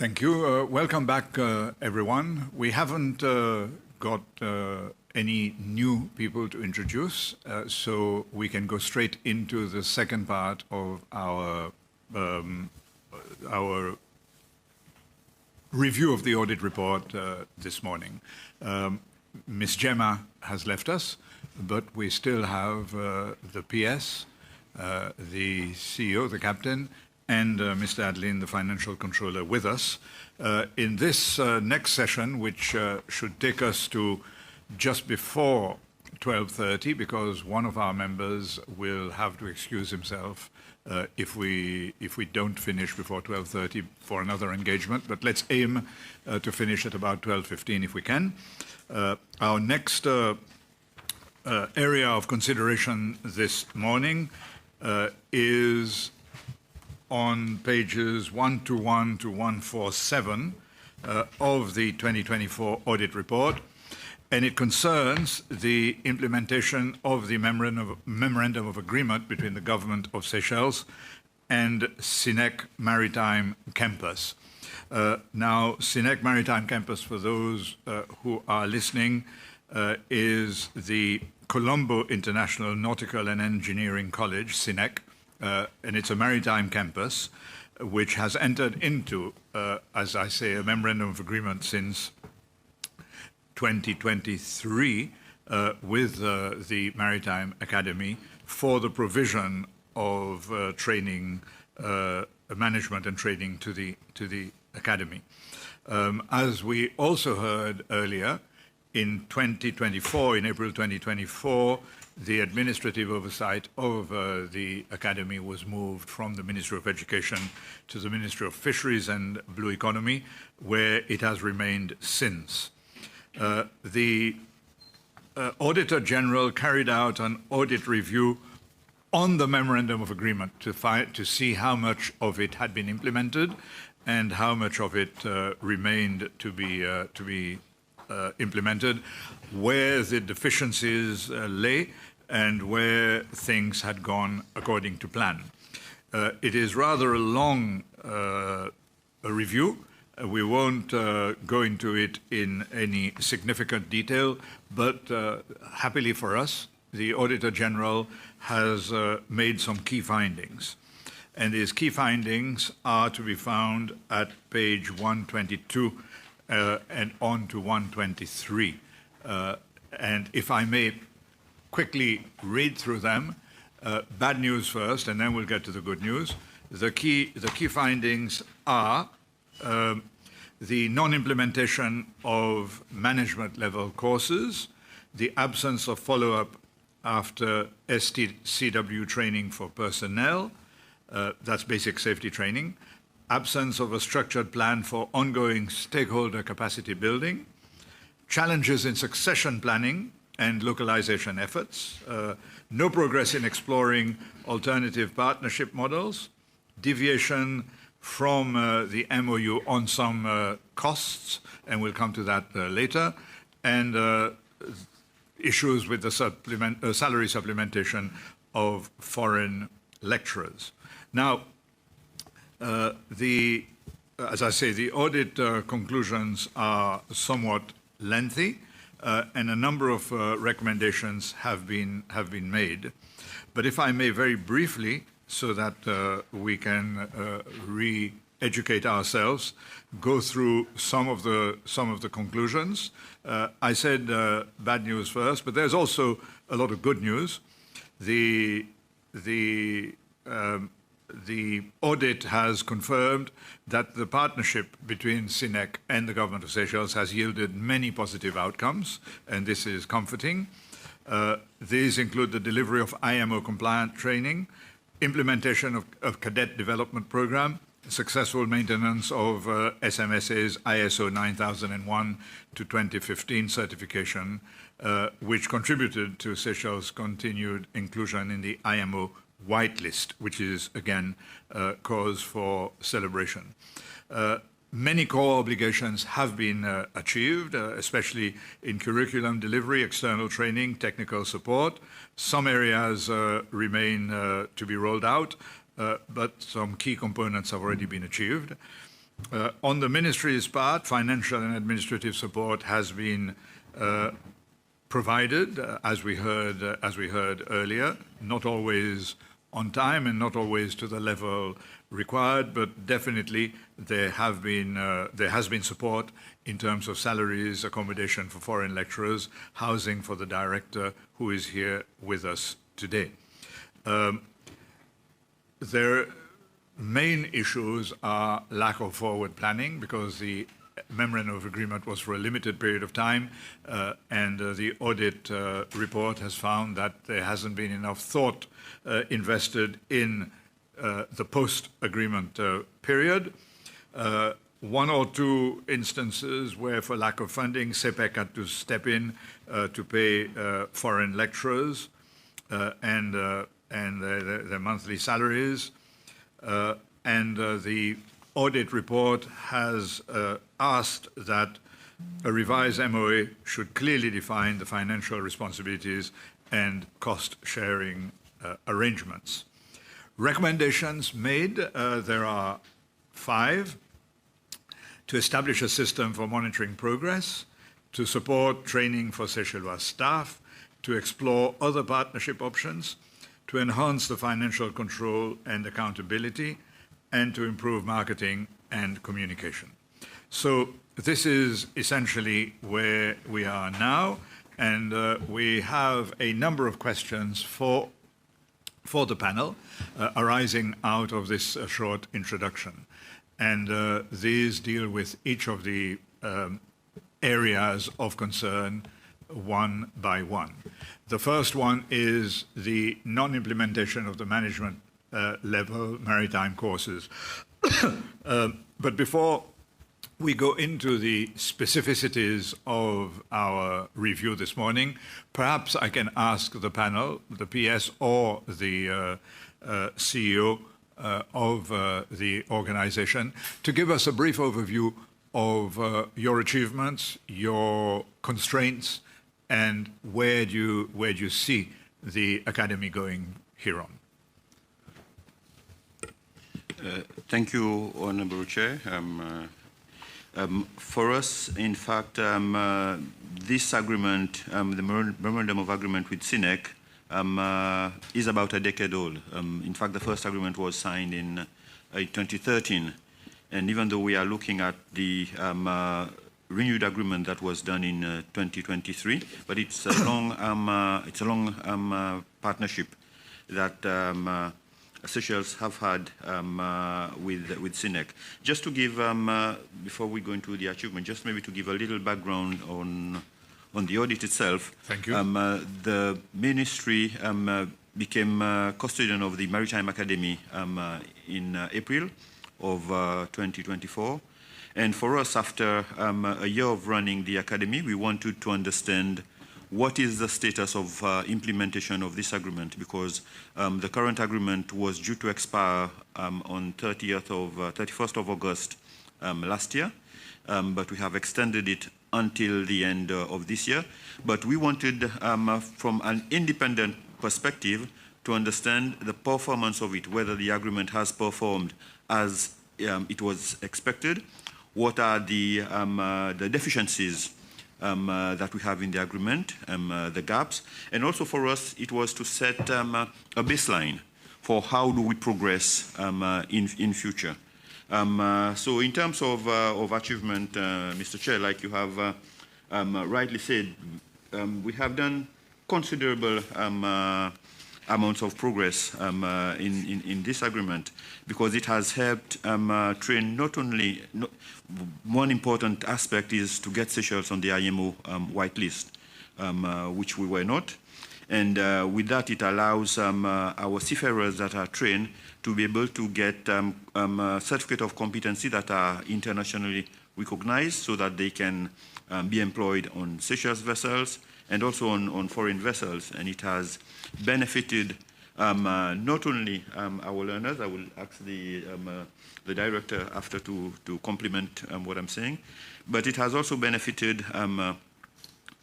Thank you. Welcome back, everyone. We haven't got any new people to introduce, so we can go straight into the second part of our review of the audit report this morning. Ms. Gemma has left us, but we still have the PS, the CEO, the captain, and Mr. Adeline, the financial controller, with us. In this next session, which should take us to just before 12:30, because one of our members will have to excuse himself if we don't finish before 12:30 for another engagement. But let's aim to finish at about 12:15 if we can. Our next area of consideration this morning is on pages 121 to 147 of the 2024 audit report, and it concerns the implementation of the memorandum of agreement between the government of Seychelles and Fpac Maritime Campus. Now, Fpac Maritime Campus, for those who are listening, is the Colombo International Nautical and Engineering College, Fpac, and it's a maritime campus which has entered into, as I say, a memorandum of agreement since 2023 with the Maritime Academy for the provision of training, management and training to the Academy. As we also heard earlier, in 2024, in April 2024, the administrative oversight of the Academy was moved from the Ministry of Education to the Ministry of Fisheries and Blue Economy, where it has remained since. The Auditor General carried out an audit review on the Memorandum of Agreement to see how much of it had been implemented and how much of it remained to be implemented, where the deficiencies lay, and where things had gone according to plan. It is rather a long review. We won't go into it in any significant detail, but happily for us, the Auditor General has made some key findings. And these key findings are to be found at page 122 and on to 123. And if I may quickly read through them, bad news first, and then we'll get to the good news. The key findings are the non-implementation of management-level courses, the absence of follow-up after STCW training for personnel, that's basic safety training, absence of a structured plan for ongoing stakeholder capacity building, challenges in succession planning and localization efforts, no progress in exploring alternative partnership models, deviation from the MOU on some costs, and we'll come to that later, and issues with the salary supplementation of foreign lecturers. Now, as I say, the audit conclusions are somewhat lengthy, and a number of recommendations have been made. But if I may very briefly, so that we can re-educate ourselves, go through some of the conclusions. I said bad news first, but there's also a lot of good news. The audit has confirmed that the partnership between Fpac and the government of Seychelles has yielded many positive outcomes, and this is comforting. These include the delivery of IMO-compliant training, implementation of cadet development program, successful maintenance of SMSA's ISO 9001 to 2015 certification, which contributed to Seychelles' continued inclusion in the IMO whitelist, which is, again, cause for celebration. Many core obligations have been achieved, especially in curriculum delivery, external training, technical support. Some areas remain to be rolled out, but some key components have already been achieved. On the Ministry's part, financial and administrative support has been provided, as we heard earlier, not always on time and not always to the level required, but definitely there has been support in terms of salaries, accommodation for foreign lecturers, housing for the director who is here with us today. Their main issues are lack of forward planning, because the memorandum of agreement was for a limited period of time, and the audit report has found that there hasn't been enough thought invested in the post-agreement period. One or two instances where, for lack of funding, Fpac had to step in to pay foreign lecturers and their monthly salaries. And the audit report has asked that a revised MOA should clearly define the financial responsibilities and cost-sharing arrangements. Recommendations made, there are 5: to establish a system for monitoring progress, to support training for Seychellois staff, to explore other partnership options, to enhance the financial control and accountability, and to improve marketing and communication. So this is essentially where we are now, and we have a number of questions for the panel arising out of this short introduction. And these deal with each of the areas of concern one by one. The first one is the non-implementation of the management level maritime courses. But before we go into the specificities of our review this morning, perhaps I can ask the panel, the PS or the CEO of the organization, to give us a brief overview of your achievements, your constraints, and where do you see the Academy going here on? Thank you, Honourable Chair. For us, in fact, this agreement, the Memorandum of Agreement with SINEC, is about a decade old. In fact, the first agreement was signed in 2013. And even though we are looking at the renewed agreement that was done in 2023, but it's a long, partnership that Seychelles have had with SINEC. Just to give, before we go into the achievement, just maybe to give a little background on the audit itself. Thank you. The Ministry became custodian of the Maritime Academy in April of 2024. And for us, after a year of running the Academy, we wanted to understand what is the status of implementation of this agreement, because the current agreement was due to expire on 31st of August last year, but we have extended it until the end of this year. But we wanted, from an independent perspective, to understand the performance of it, whether the agreement has performed as it was expected, what are the deficiencies that we have in the agreement, the gaps, and also for us it was to set a baseline for how do we progress in future. So in terms of achievement, Mr. Chair, like you have rightly said, we have done considerable amounts of progress in this agreement, because it has helped train not only, one important aspect is to get Seychelles on the IMO whitelist, which we were not. And with that, it allows our seafarers that are trained to be able to get certificate of competency that are internationally recognized, so that they can be employed on Seychelles vessels and also on foreign vessels. And it has benefited not only our learners. I will ask the director after to complement what I'm saying, but it has also benefited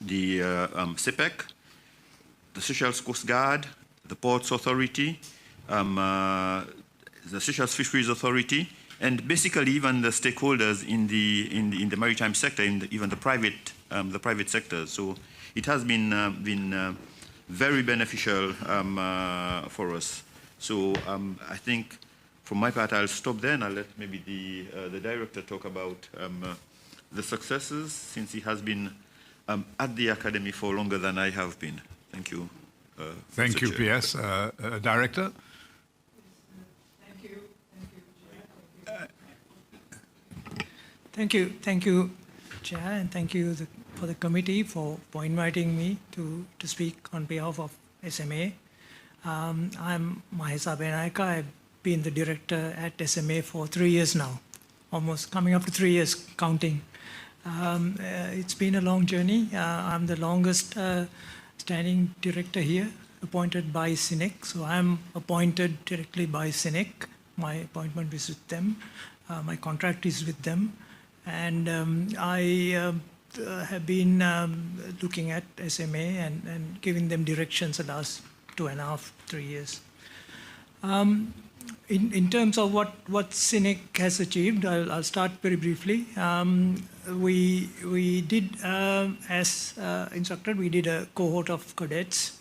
the Fpac, the Seychelles Coast Guard, the Ports Authority, the Seychelles Fisheries Authority, And basically, even the stakeholders in the maritime sector, even the private sector. So it has been very beneficial for us. So I think, from my part, I'll stop there and I'll let maybe the director talk about the successes, since he has been at the academy for longer than I have been. Thank you. Thank you, Chair. PS. Director? Thank you, Chair, and thank you for the committee for inviting me to speak on behalf of SMA. I'm Mahesa Benaika. I've been the director at SMA for 3 years now, almost coming up to 3 years, counting. It's been a long journey. I'm the longest standing director here, appointed by SINEC. So I'm appointed directly by SINEC. My appointment is with them. My contract is with them. And I have been looking at SMA and giving them directions the last 2.5, 3 years. In terms of what SINEC has achieved, I'll start very briefly. We did, as instructed, we did a cohort of cadets,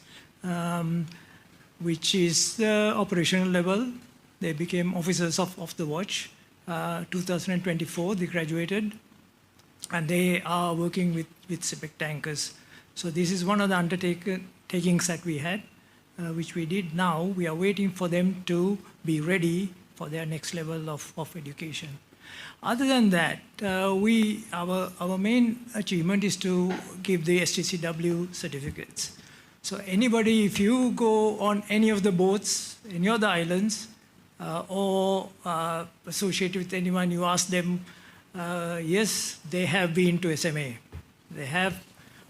which is the operational level. They became officers of the watch. 2024, they graduated, and they are working with Fpac tankers. So this is one of the undertakings that we had, which we did. Now we are waiting for them to be ready for their next level of education. Other than that, our main achievement is to give the STCW certificates. So anybody, if you go on any of the boats, any of the islands, or associated with anyone, you ask them, yes, they have been to SMA. They have,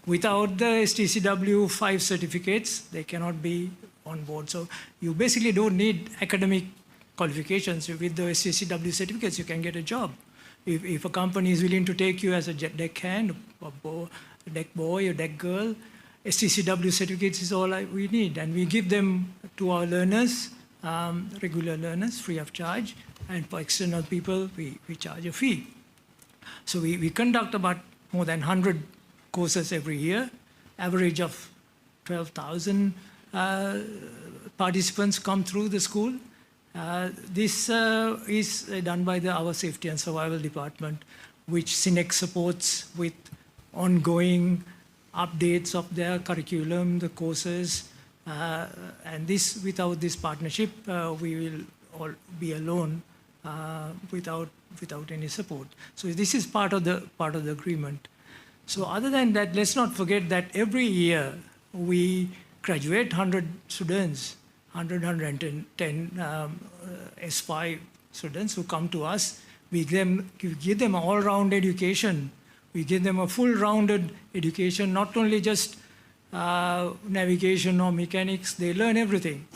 without the STCW 5 certificates, they cannot be on board. So you basically don't need academic qualifications. With the STCW certificates, you can get a job. If a company is willing to take you as a deckhand, a deck boy, or deck girl, STCW certificates is all we need. And we give them to our learners, regular learners, free of charge, and for external people, we charge a fee. So we conduct about more than 100 courses every year, average of 12,000 participants come through the school. This is done by our Safety and Survival Department, which SINEC supports with ongoing updates of their curriculum, the courses, and this, without this partnership, we will all be alone without any support. So this is part of the agreement. So other than that, let's not forget that every year we graduate 100 students, 110 S5 students who come to us. We give them an all-round education. We give them a full-rounded education, not only just navigation or mechanics, they learn everything.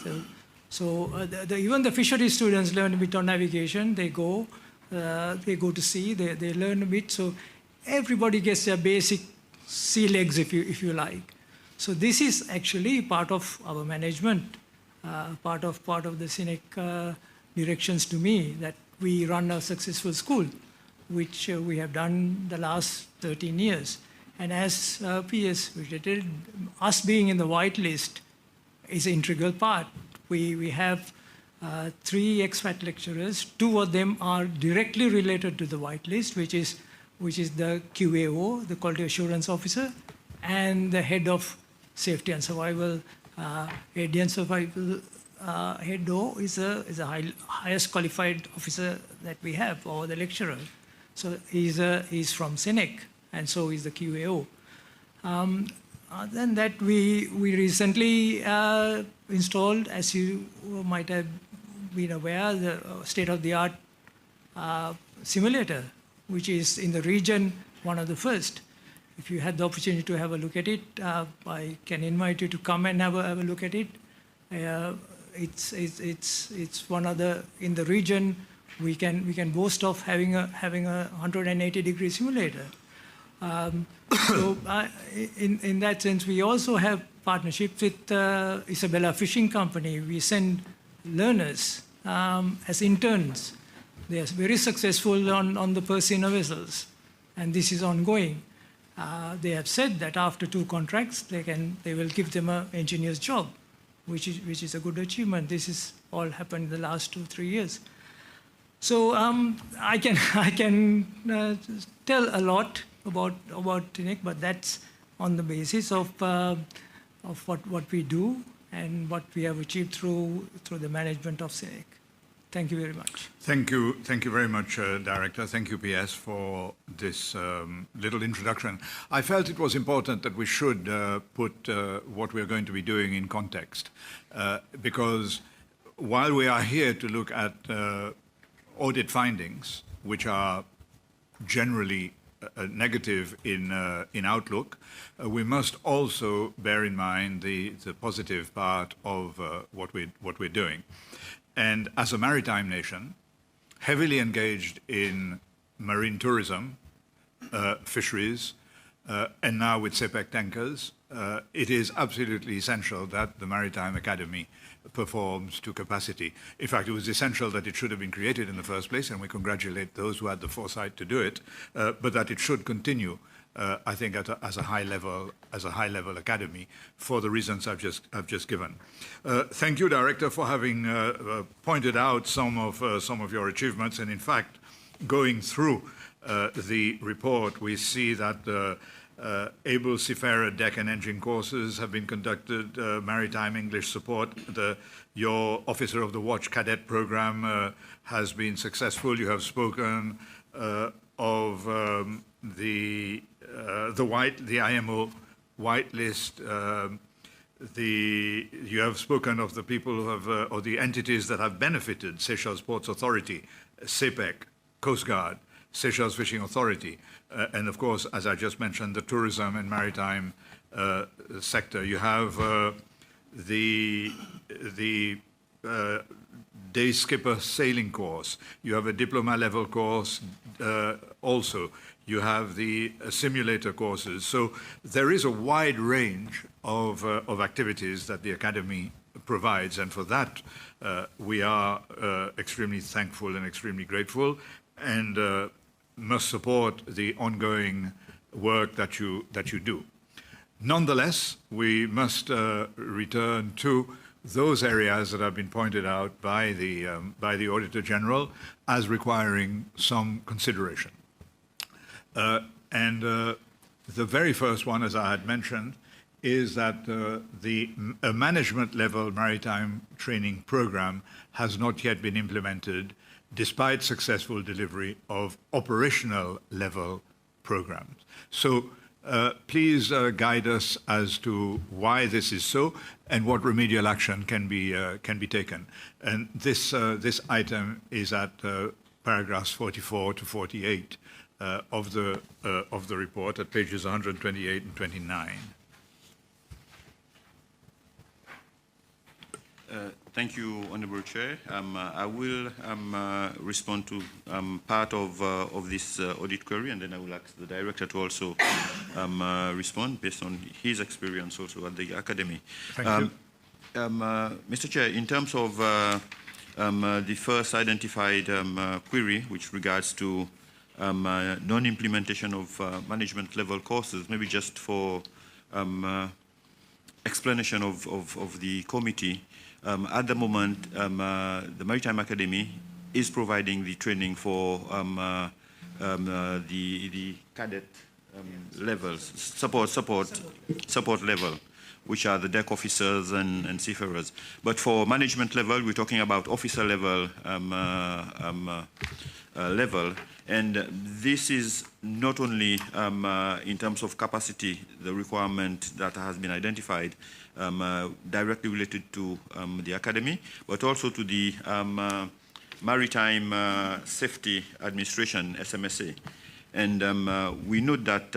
So even the fisheries students learn a bit on navigation. They go to sea, they learn a bit. So everybody gets their basic sea legs, if you like. So this is actually part of our management, part of the SINEC directions to me, that we run a successful school, which we have done the last 13 years. And as PS stated, us being in the whitelist is an integral part. We have 3 expat lecturers. 2 of them are directly related to the whitelist, which is the QAO, the Quality Assurance Officer, and the head of Safety and Survival. Head and Survival head O is the highest qualified officer that we have, or the lecturer. So he's from SINEC, and so is the QAO. Other than that, we recently installed, as you might have been aware, the state-of-the-art simulator, which is in the region one of the first. If you had the opportunity to have a look at it, I can invite you to come and have a look at it. It's one of the, in the region, we can boast of having a 180-degree simulator. So in that sense, we also have partnerships with Isabella Fishing Company. We send learners as interns They are very successful on the Persina vessels, and this is ongoing. They have said that after 2 contracts, they will give them an engineer's job, which is a good achievement. This is all happened in the last 2-3 years. So I can tell a lot about TNIC, but that's on the basis of what we do and what we have achieved through the management of TNIC. Thank you very much. Thank you very much, Director. Thank you, PS, for this little introduction. I felt it was important that we should put what we're going to be doing in context, because while we are here to look at audit findings, which are generally negative in outlook, we must also bear in mind the positive part of what we're doing. And as a maritime nation, heavily engaged in marine tourism, fisheries, and now with Fpac tankers, it is absolutely essential that the Maritime Academy performs to capacity. In fact, it was essential that it should have been created in the first place, and we congratulate those who had the foresight to do it, but that it should continue, I think, as a high level academy for the reasons I've just given. Thank you, Director, for having pointed out some of your achievements. And in fact, going through the report, we see that able seafarer deck and engine courses have been conducted, maritime English support. Your Officer of the Watch cadet program has been successful. You have spoken of the IMO whitelist. You have spoken of the people who have, or the entities that have benefited: Seychelles Ports Authority, Fpac, Coast Guard, Seychelles Fishing Authority, and of course, as I just mentioned, the tourism and maritime sector. You have the day skipper sailing course. You have a diploma level course also. You have the simulator courses. So there is a wide range of activities that the Academy provides, and for that we are extremely thankful and extremely grateful, and must support the ongoing work that you do. Nonetheless, we must return to those areas that have been pointed out by the Auditor General as requiring some consideration. And the very first one, as I had mentioned, is that a management level maritime training program has not yet been implemented despite successful delivery of operational level programs. So please guide us as to why this is so and what remedial action can be taken. And this item is at paragraphs 44 to 48 of the report at pages 128 and 29. Thank you, Honourable Chair. I will respond to part of this audit query, and then I will ask the Director to also respond based on his experience also at the Academy. Thank you. Mr. Chair, in terms of the first identified query, which regards to non-implementation of management level courses, maybe just for explanation of the committee, at the moment, the Maritime Academy is providing the training for the cadet levels, support level, which are the deck officers and seafarers. But for management level, we're talking about officer level and this is not only in terms of capacity, the requirement that has been identified directly related to the Academy, but also to the Maritime Safety Administration, SMSA. And we note that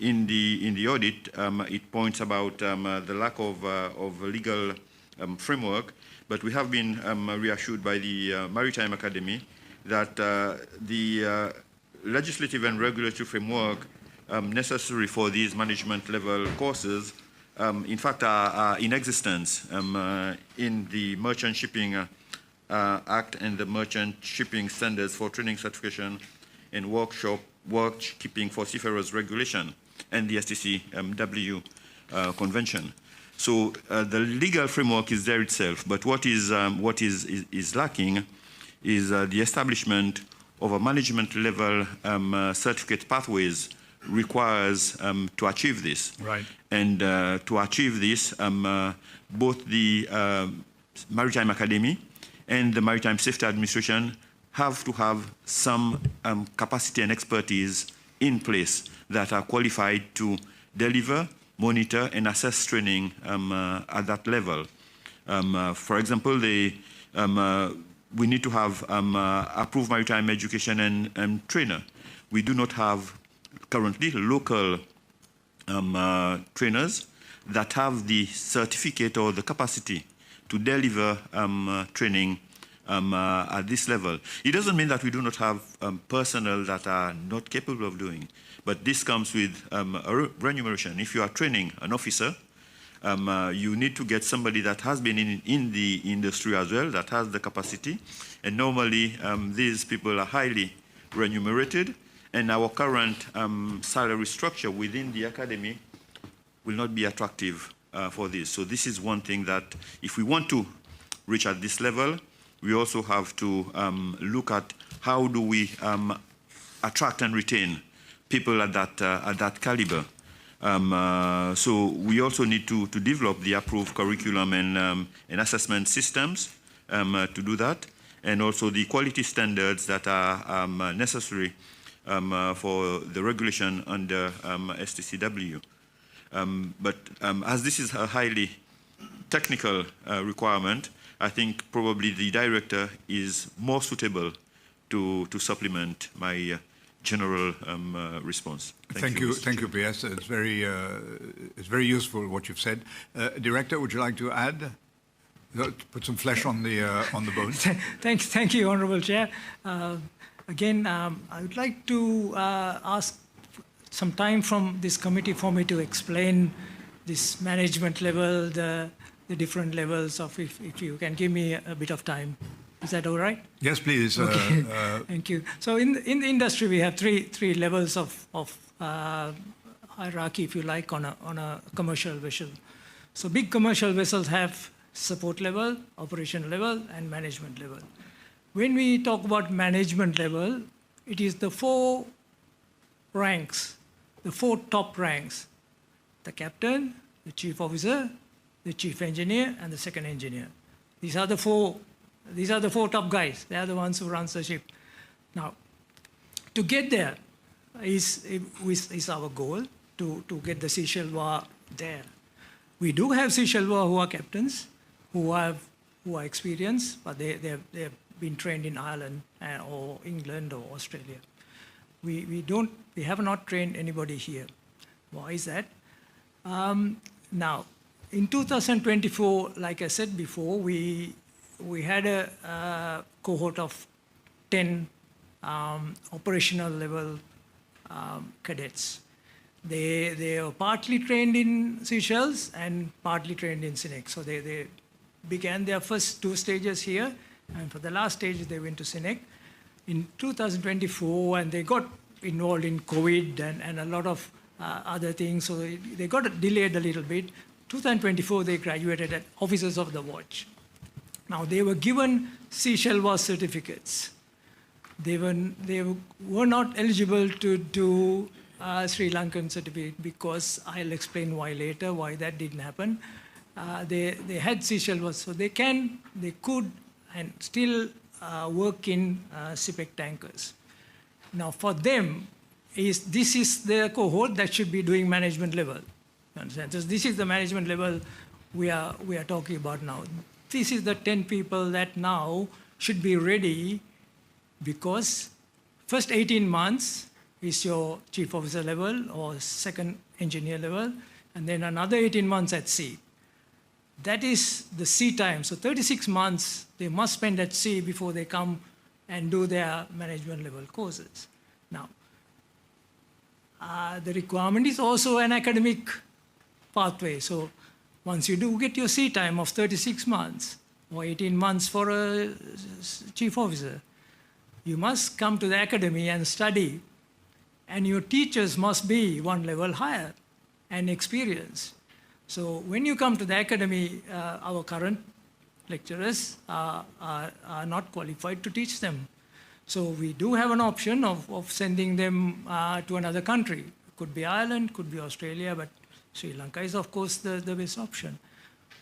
in the audit, it points about the lack of legal framework, but we have been reassured by the Maritime Academy that the legislative and regulatory framework necessary for these management level courses in fact are in existence in the merchant shipping Act and the Merchant Shipping Standards for Training Certification and Workkeeping for Seafarers Regulation and the STCW Convention. So the legal framework is there itself, but what is lacking is the establishment of a management level certificate pathways requires to achieve this. Right. And to achieve this, both the Maritime Academy and the Maritime Safety Administration have to have some capacity and expertise in place that are qualified to deliver, monitor, and assess training at that level. For example, we need to have approved maritime education and trainer. We do not have currently local trainers that have the certificate or the capacity to deliver training at this level. It doesn't mean that we do not have personnel that are not capable of doing, but this comes with a remuneration. If you are training an officer, you need to get somebody that has been in the industry as well, that has the capacity, and normally these people are highly remunerated, and our current salary structure within the academy will not be attractive for this. So this is one thing that if we want to reach at this level, we also have to look at how do we attract and retain people at that caliber. So we also need to develop the approved curriculum and assessment systems to do that, and also the quality standards that are necessary for the regulation under STCW. But as this is a highly technical requirement, I think probably the director is more suitable to supplement my general response. Thank you, PS. It's very useful what you've said. Director, would you like to add? Put some flesh on the bones. Thank you, Honourable Chair. Again, I would like to ask some time from this committee for me to explain this management level, the different levels of, if you can give me a bit of time. Is that all right? Yes, please. Okay. Thank you. So in the industry, we have three levels of hierarchy, if you like, on a commercial vessel. So big commercial vessels have support level, operation level, and management level. When we talk about management level, it is the four ranks, the four top ranks: the captain, the chief officer, the chief engineer, and the second engineer. These are the four top guys. They are the ones who run the ship. Now, to get there is our goal, to get the Sea Shelwa there. We do have Sea Shelwa who are captains, who are experienced, but they have been trained in Ireland or England or Australia. We have not trained anybody here. Why is that? Now, in 2024, like I said before, we had a cohort of 10 operational level cadets. They are partly trained in Seychelles and partly trained in Sinek. So they began their first 2 stages here, and for the last stage they went to Sinek in 2024, and they got involved in COVID and a lot of other things, so they got delayed a little bit. 2024 they graduated as officers of the watch. Now they were given Sea Shelwa certificates. They were not eligible to do Sri Lankan certificate because I'll explain why later, why that didn't happen. They had Sea Shelwa, so they could and still work in Fpac tankers. Now for them, this is the cohort that should be doing management level. You understand? So this is the management level we are talking about now. This is the 10 people that now should be ready, because first 18 months is your chief officer level or second engineer level, and then another 18 months at sea. That is the sea time. So 36 months they must spend at sea before they come and do their management level courses. Now, the requirement is also an academic pathway. So once you do get your sea time of 36 months, or 18 months for a chief officer. You must come to the academy and study, and your teachers must be one level higher and experienced. So when you come to the academy, our current lecturers are not qualified to teach them. So we do have an option of sending them to another country. Could be Ireland, could be Australia, but Sri Lanka is, of course, the best option.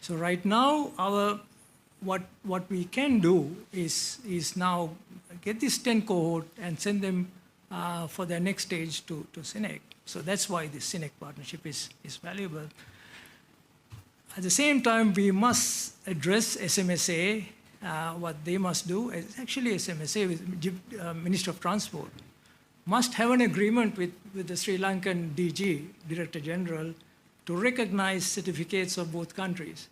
So right now, what we can do is now get this 10 cohort and send them for their next stage to SINEC. So that's why this SINEC partnership is valuable. At the same time, we must address SMSA, what they must do. Actually, SMSA, with Minister of Transport, must have an agreement with the Sri Lankan DG, Director General, to recognize certificates of both countries.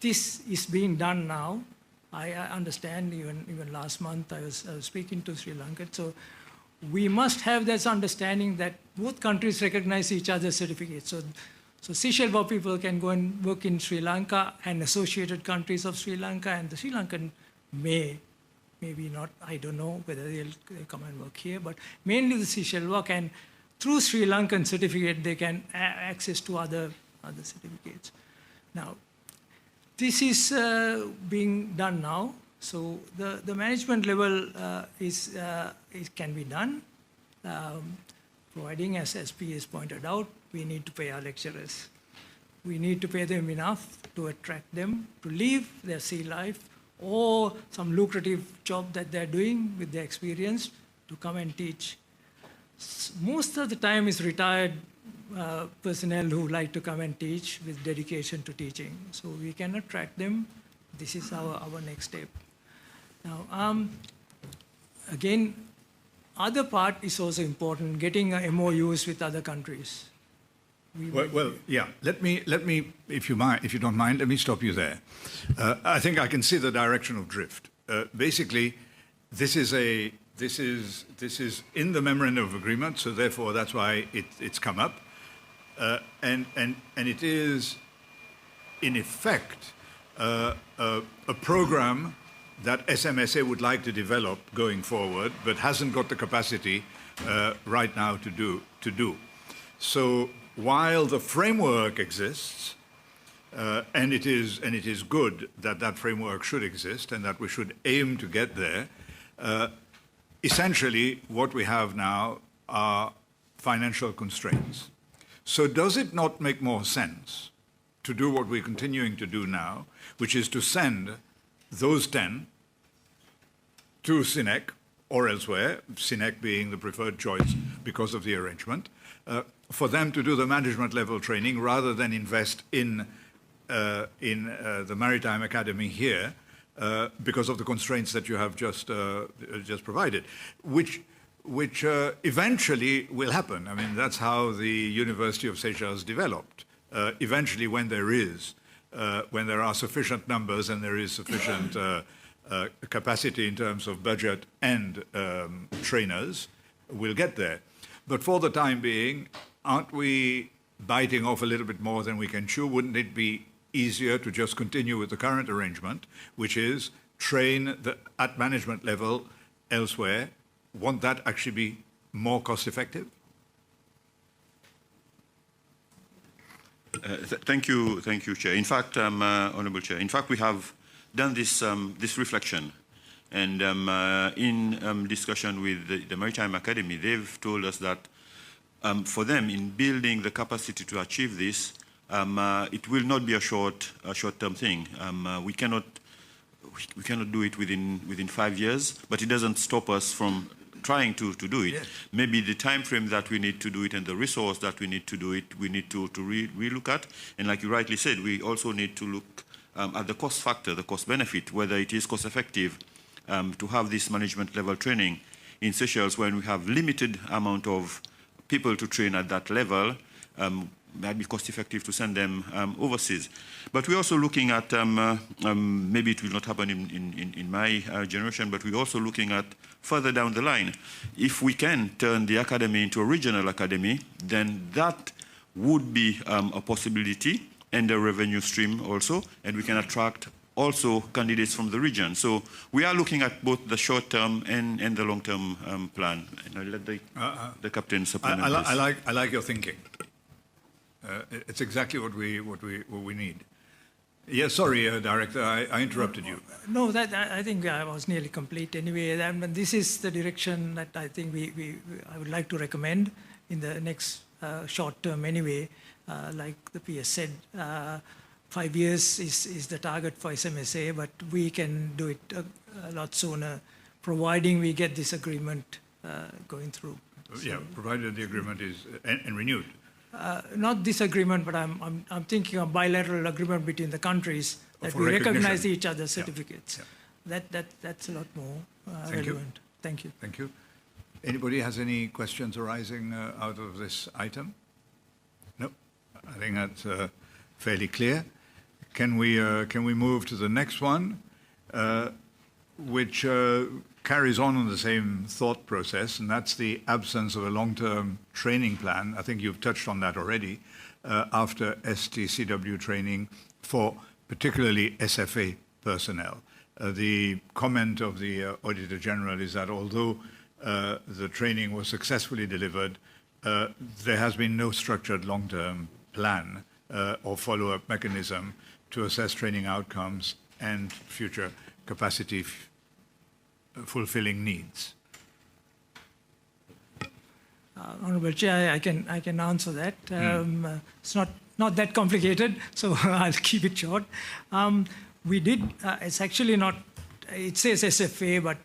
This is being done now. I understand even last month I was speaking to Sri Lanka. So we must have this understanding that both countries recognize each other's certificates. So Seychelles people can go and work in Sri Lanka and associated countries of Sri Lanka, and the Sri Lankan maybe not, I don't know whether they'll come and work here, but mainly the Seychelles work, and through Sri Lankan certificate they can access to other certificates. Now, this is being done now. So the management level can be done, providing, as SP has pointed out, we need to pay our lecturers. We need to pay them enough to attract them to leave their sea life or some lucrative job that they're doing with their experience to come and teach. Most of the time is retired personnel who like to come and teach with dedication to teaching. So we can attract them. This is our next step. Now, again, other part is also important, getting MOUs with other countries. Well, yeah. Let me, if you don't mind, let me stop you there. I think I can see the direction of drift. Basically, this is in the memorandum of agreement, so therefore that's why it's come up, and it is, in effect, a program that SMSA would like to develop going forward, but hasn't got the capacity right now to do. So while the framework exists, and it is good that that framework should exist and that we should aim to get there, essentially what we have now are financial constraints. So does it not make more sense to do what we're continuing to do now, which is to send those 10 to SINEC or elsewhere, SINEC being the preferred choice because of the arrangement, for them to do the management level training rather than invest in the Maritime Academy here because of the constraints that you have just provided, which eventually will happen. I mean, that's how the University of Seychelles developed. Eventually, when there are sufficient numbers and there is sufficient capacity in terms of budget and trainers, we'll get there. But for the time being, aren't we biting off a little bit more than we can chew? Wouldn't it be easier to just continue with the current arrangement, which is train at management level elsewhere? Won't that actually be more cost effective? Thank you, Chair. In fact, Honourable Chair, in fact, we have done this reflection, and in discussion with the Maritime Academy, they've told us that for them, in building the capacity to achieve this, it will not be a short-term thing. We cannot do it within 5 years, but it doesn't stop us from trying to do it. Yes. Maybe the time frame that we need to do it and the resource that we need to do it, we need to relook at. And like you rightly said, we also need to look at the cost factor, the cost benefit, whether it is cost effective to have this management level training in Seychelles when we have limited amount of people to train at that level. Might be cost effective to send them overseas. But we're also looking at, maybe it will not happen in my generation, but we're also looking at further down the line. If we can turn the academy into a regional academy, then that would be a possibility and a revenue stream also, and we can attract also candidates from the region. So we are looking at both the short-term and the long-term plan. And I'll let the captain supplement this. I like your thinking. It's exactly what we need. Yes, sorry, Director, I interrupted you. No, that I think I was nearly complete anyway. And this is the direction that I think I would like to recommend in the next short term anyway. Like the PS said, 5 years is the target for SMSA, but we can do it a lot sooner, providing we get this agreement going through. So, Yeah, provided the agreement is and renewed. not this agreement, but I'm thinking of bilateral agreement between the countries that For we recognize recognition. each other's certificates. Yeah. That's a lot more Thank you. relevant. Thank you. Thank you. Anybody has any questions arising out of this item? No, I think that's fairly clear. Can we move to the next one, which carries on the same thought process, and that's the absence of a long-term training plan. I think you've touched on that already, after STCW training for particularly SFA personnel. The comment of the Auditor General is that although the training was successfully delivered, there has been no structured long-term plan or follow-up mechanism to assess training outcomes and future capacity fulfilling needs. Honourable Chair, I can answer that. It's not that complicated, so I'll keep it short. We did. It's actually not. It says SFA, but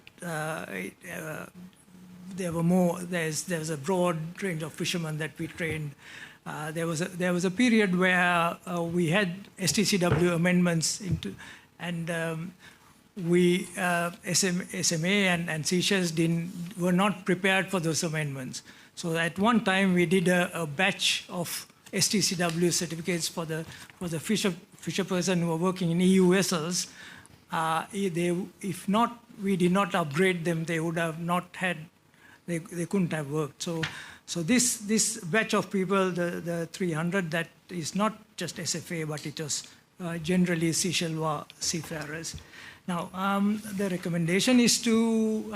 there were more. There's a broad range of fishermen that we trained. There was a period where we had STCW amendments into, and we SMA and Seychelles were not prepared for those amendments. So at one time we did a batch of STCW certificates for the fisher person who were working in EU vessels. If not, we did not upgrade them. They would have not had. They couldn't have worked. So this batch of people, the 300, that is not just SFA, but it was generally Seychelles seafarers. Now, the recommendation is to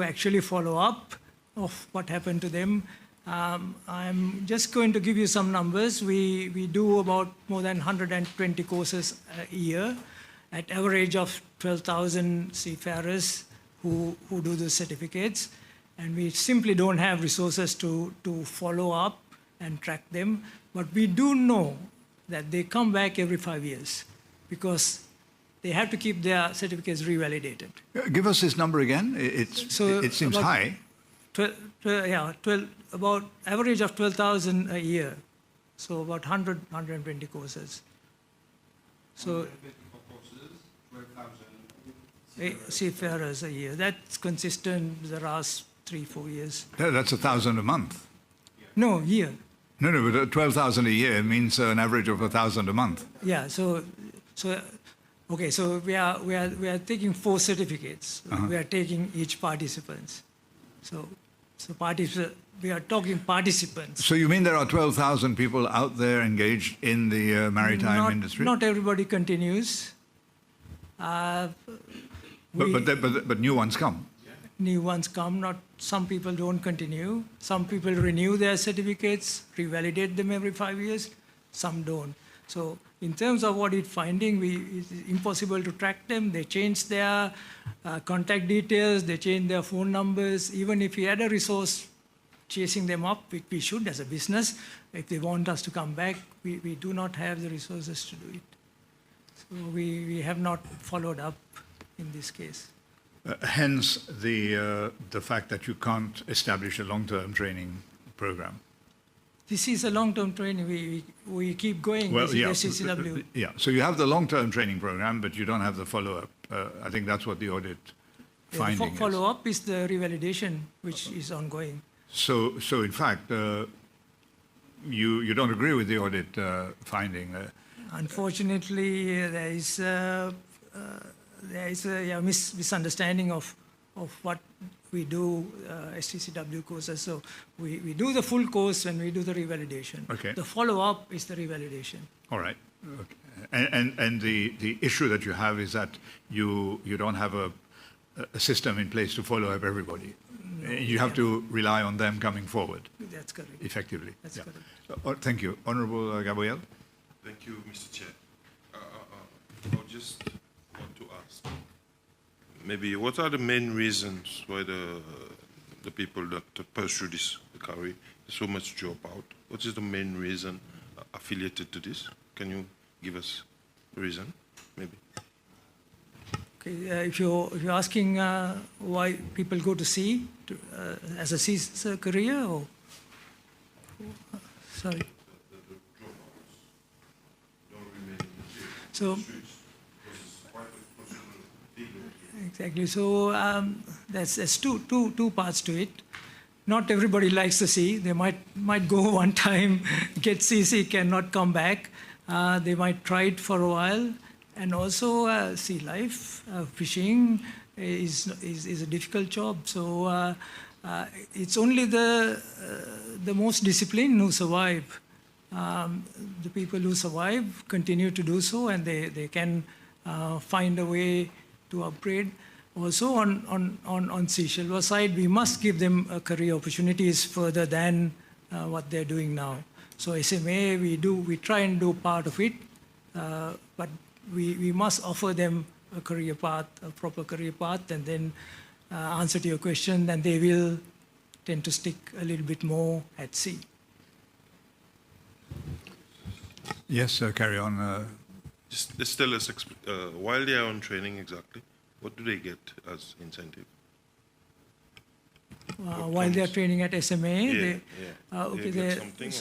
actually follow up of what happened to them. I'm just going to give you some numbers. We do about more than 120 courses a year at average of 12,000 seafarers who do the certificates. And we simply don't have resources to follow up and track them. But we do know that they come back every 5 years because they have to keep their certificates revalidated. Give us this number again. It seems high. About average of 12,000 a year. So about 120 courses. So 12,000 seafarers a year. That's consistent with the last 3-4 years. That's 1,000 a month. No, year. No, but 12,000 a year means an average of 1,000 a month. Yeah. Okay. So we are taking 4 certificates. We are taking each participants. So we are talking participants. So you mean there are 12,000 people out there engaged in the maritime industry? Not everybody continues. But new ones come. New ones come. Some people don't continue. Some people renew their certificates, revalidate them every 5 years. Some don't. So in terms of audit finding, it's impossible to track them. They change their contact details. They change their phone numbers. Even if we had a resource chasing them up, which we should as a business, if they want us to come back, we do not have the resources to do it. So we have not followed up in this case. Hence the fact that you can't establish a long-term training program. This is a long-term training. We keep going. Well, this is SCCW. Yeah. So you have the long-term training program, but you don't have the follow-up. I think that's what the audit finding is. Follow-up is the revalidation, which is ongoing. So in fact, you don't agree with the audit finding. Unfortunately, there is a misunderstanding of what we do STCW courses. So we do the full course and we do the revalidation. Okay. The follow-up is the revalidation. All right. Okay. And the issue that you have is that you don't have a system in place to follow up everybody. You have to rely on them coming forward. That's correct. Effectively. That's correct. Thank you. Honorable Gabriel. Thank you, Mr. Chair. I just want to ask, maybe what are the main reasons why the people that pursue this career so much drop out? What is the main reason affiliated to this? Can you give us a reason, maybe? Okay, if you're asking why people go to sea as a sea career, or sorry. So exactly. So there's two parts to it. Not everybody likes the sea. They might go one time, get seasick, and not come back. They might try it for a while. And also sea life, fishing is a difficult job. So it's only the most disciplined who survive. The people who survive continue to do so, and they can find a way to upgrade. Also on Seychelles side, we must give them career opportunities further than what they're doing now. So SMA, we try and do part of it, but we must offer them a career path, a proper career path, and then answer to your question, then they will tend to stick a little bit more at sea. Yes, carry on. Just tell us, while they are on training exactly, what do they get as incentive? While they are training at SMA, They get something,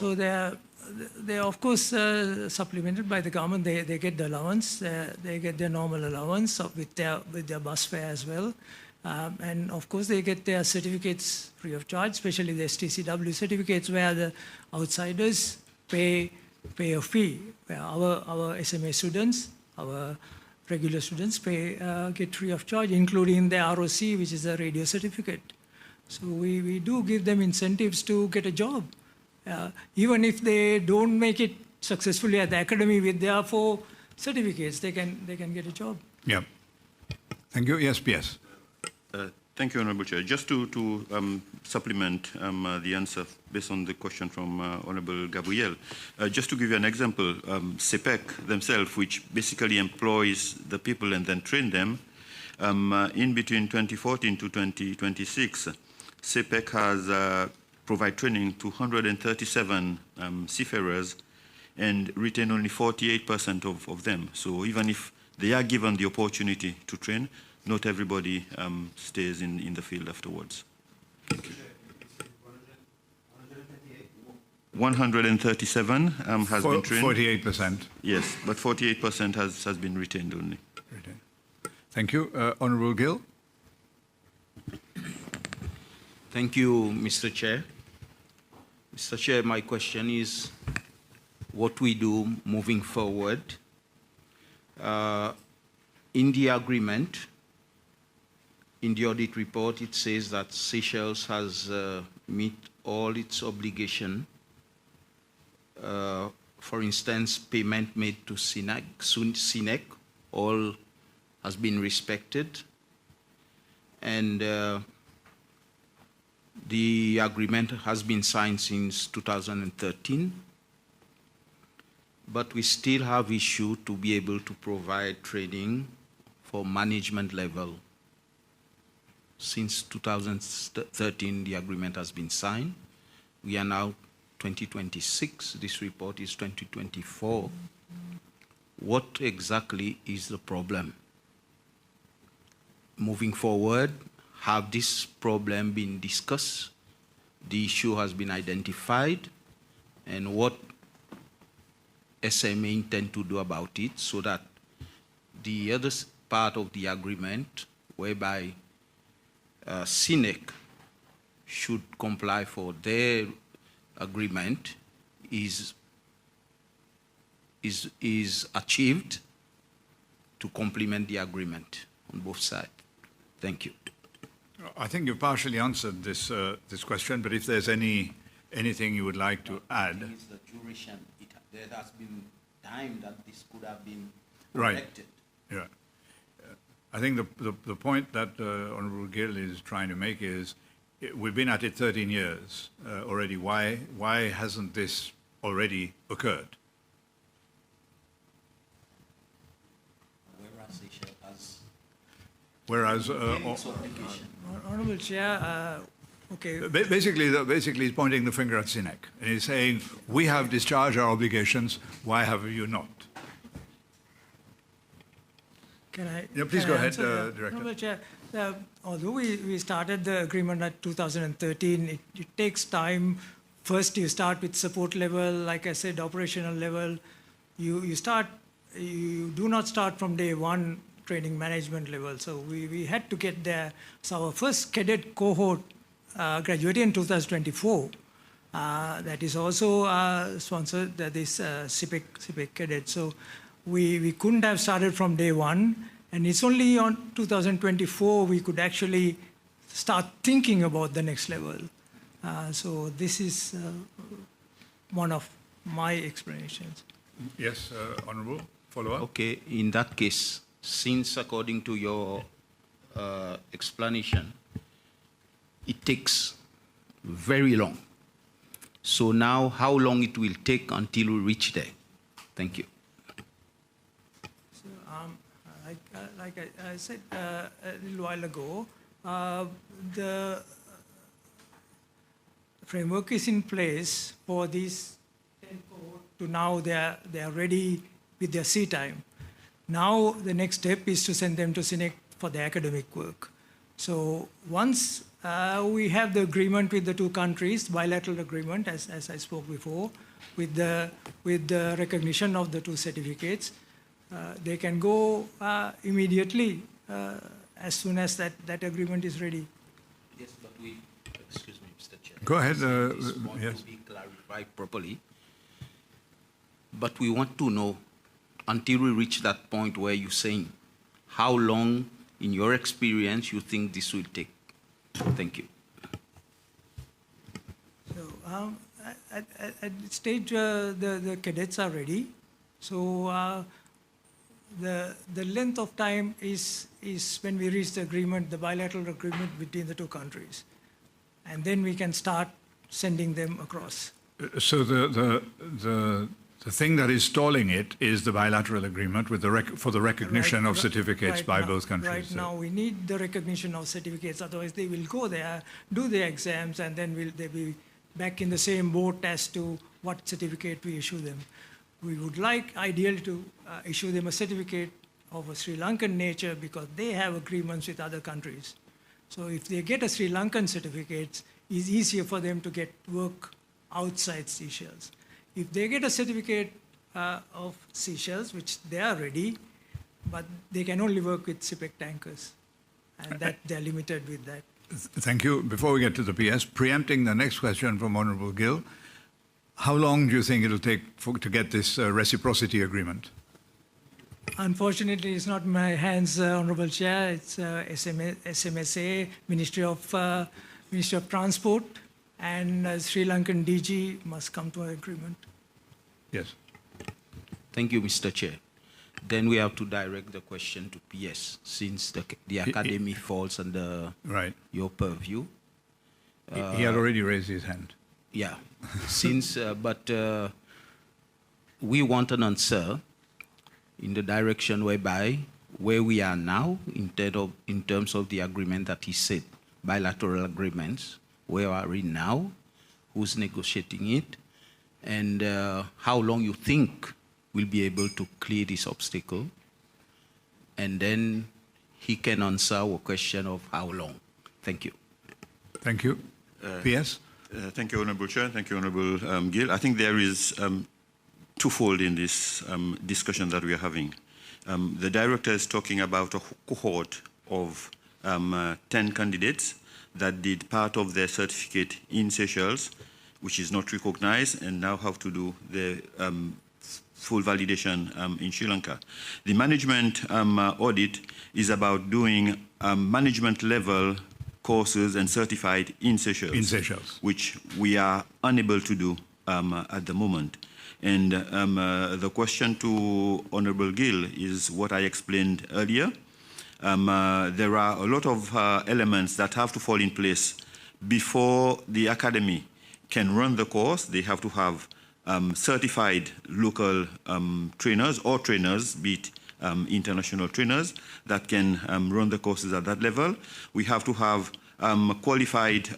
they're of course supplemented by the government. They get the allowance. They get their normal allowance with their bus fare as well, and of course they get their certificates free of charge, especially the STCW certificates, where the outsiders pay a fee. Where our SMA students, our regular students get free of charge, including the ROC, which is a radio certificate. So we do give them incentives to get a job. Even if they don't make it successfully at the academy with their 4 certificates, they can get a job. Yeah. Thank you. Yes, PS. Thank you, Honourable Chair. Just to supplement the answer based on the question from Honourable Gabriel, just to give you an example, Fpac themselves, which basically employs the people and then train them, in between 2014 to 2026, Fpac has provide training to 137 seafarers and retain only 48% of them. So even if they are given the opportunity to train, not everybody stays in the field afterwards. Thank you. 137 has been trained. 48%. Yes, but 48% has been retained only. Retained. Thank you. Honourable Gill. Thank you, Mr. Chair. Mr. Chair, my question is what we do moving forward. In the agreement, in the audit report, it says that Seychelles has met all its obligation. For instance, payment made to SINEC, all has been respected. And the agreement has been signed since 2013, but we still have issue to be able to provide training for management level. Since 2013, the agreement has been signed. We are now 2026. This report is 2024. What exactly is the problem? Moving forward, have this problem been discussed? The issue has been identified, and what SMA intend to do about it so that the other part of the agreement, whereby SINEC should comply for their agreement, is achieved to complement the agreement on both sides. Thank you. I think you partially answered this question, but if there's anything you would like to add. The duration, there time that this could have been Right. corrected. Yeah. I think the point that Honourable Gill is trying to make is we've been at it 13 years already. Why hasn't this already occurred? Whereas, Honourable Chair, okay. basically he's pointing the finger at SINEC and he's saying, we have discharged our obligations, why have you not? Can I? Yeah, please can go I ahead, answer that? Director. Honourable Chair, although we started the agreement at 2013, it takes time. First, you start with support level, like I said, operational level. You do not start from day one training management level. So we had to get there. So our first cadet cohort graduated in 2024. That is also sponsored, that is Fpac cadet. So we couldn't have started from day one. And it's only on 2024 we could actually start thinking about the next level. So this is one of my explanations. Yes, Honourable, follow up. Okay, in that case, since according to your explanation, it takes very long. So now how long it will take until we reach there? Thank you. So, like I said a little while ago, the framework is in place for these 10 cohort to now they are ready with their sea time. Now the next step is to send them to SINEC for the academic work. So once we have the agreement with the two countries, bilateral agreement, as I spoke before, with the recognition of the two certificates, they can go immediately as soon as that agreement is ready. Yes, but excuse me, Mr. Chair. Go ahead. This want Yes. to be clarified properly. But we want to know, until we reach that point where you're saying, how long, in your experience, you think this will take? Thank you. So at this stage, the cadets are ready. So the length of time is when we reach the agreement, the bilateral agreement between the two countries. And then we can start sending them across. So the thing that is stalling it is the bilateral agreement with for the recognition of certificates by both countries. Right now, we need the recognition of certificates. Otherwise, they will go there, do their exams, and then they'll be back in the same boat as to what certificate we issue them. We would like, ideally, to issue them a certificate of a Sri Lankan nature because they have agreements with other countries. So if they get a Sri Lankan certificate, it's easier for them to get work outside Seychelles. If they get a certificate of Seychelles, which they are ready, but they can only work with Fpac tankers, and that they're limited with that. Thank you. Before we get to the PS, preempting the next question from Honourable Gill, how long do you think it'll take to get this reciprocity agreement? Unfortunately, it's not in my hands, Honourable Chair. It's SMSA, Ministry of Transport, and Sri Lankan DG must come to an agreement. Yes. Thank you, Mr. Chair. Then we have to direct the question to PS, since the academy falls under your purview. He had already raised his hand. Yeah, but we want an answer in the direction whereby where we are now in terms of the agreement that he said, bilateral agreements, where are we now, who's negotiating it, and how long you think we'll be able to clear this obstacle, and then he can answer our question of how long. Thank you. Thank you. PS? Thank you, Honourable Chair. Thank you, Honourable Gill. I think there is twofold in this discussion that we are having. The director is talking about a cohort of 10 candidates that did part of their certificate in Seychelles, which is not recognized, and now have to do the full validation in Sri Lanka. The management audit is about doing management level courses and certified in Seychelles. In Seychelles. Which we are unable to do at the moment. And the question to Honorable Gill is what I explained earlier. There are a lot of elements that have to fall in place before the academy can run the course. They have to have certified local trainers or trainers, be it international trainers, that can run the courses at that level. We have to have qualified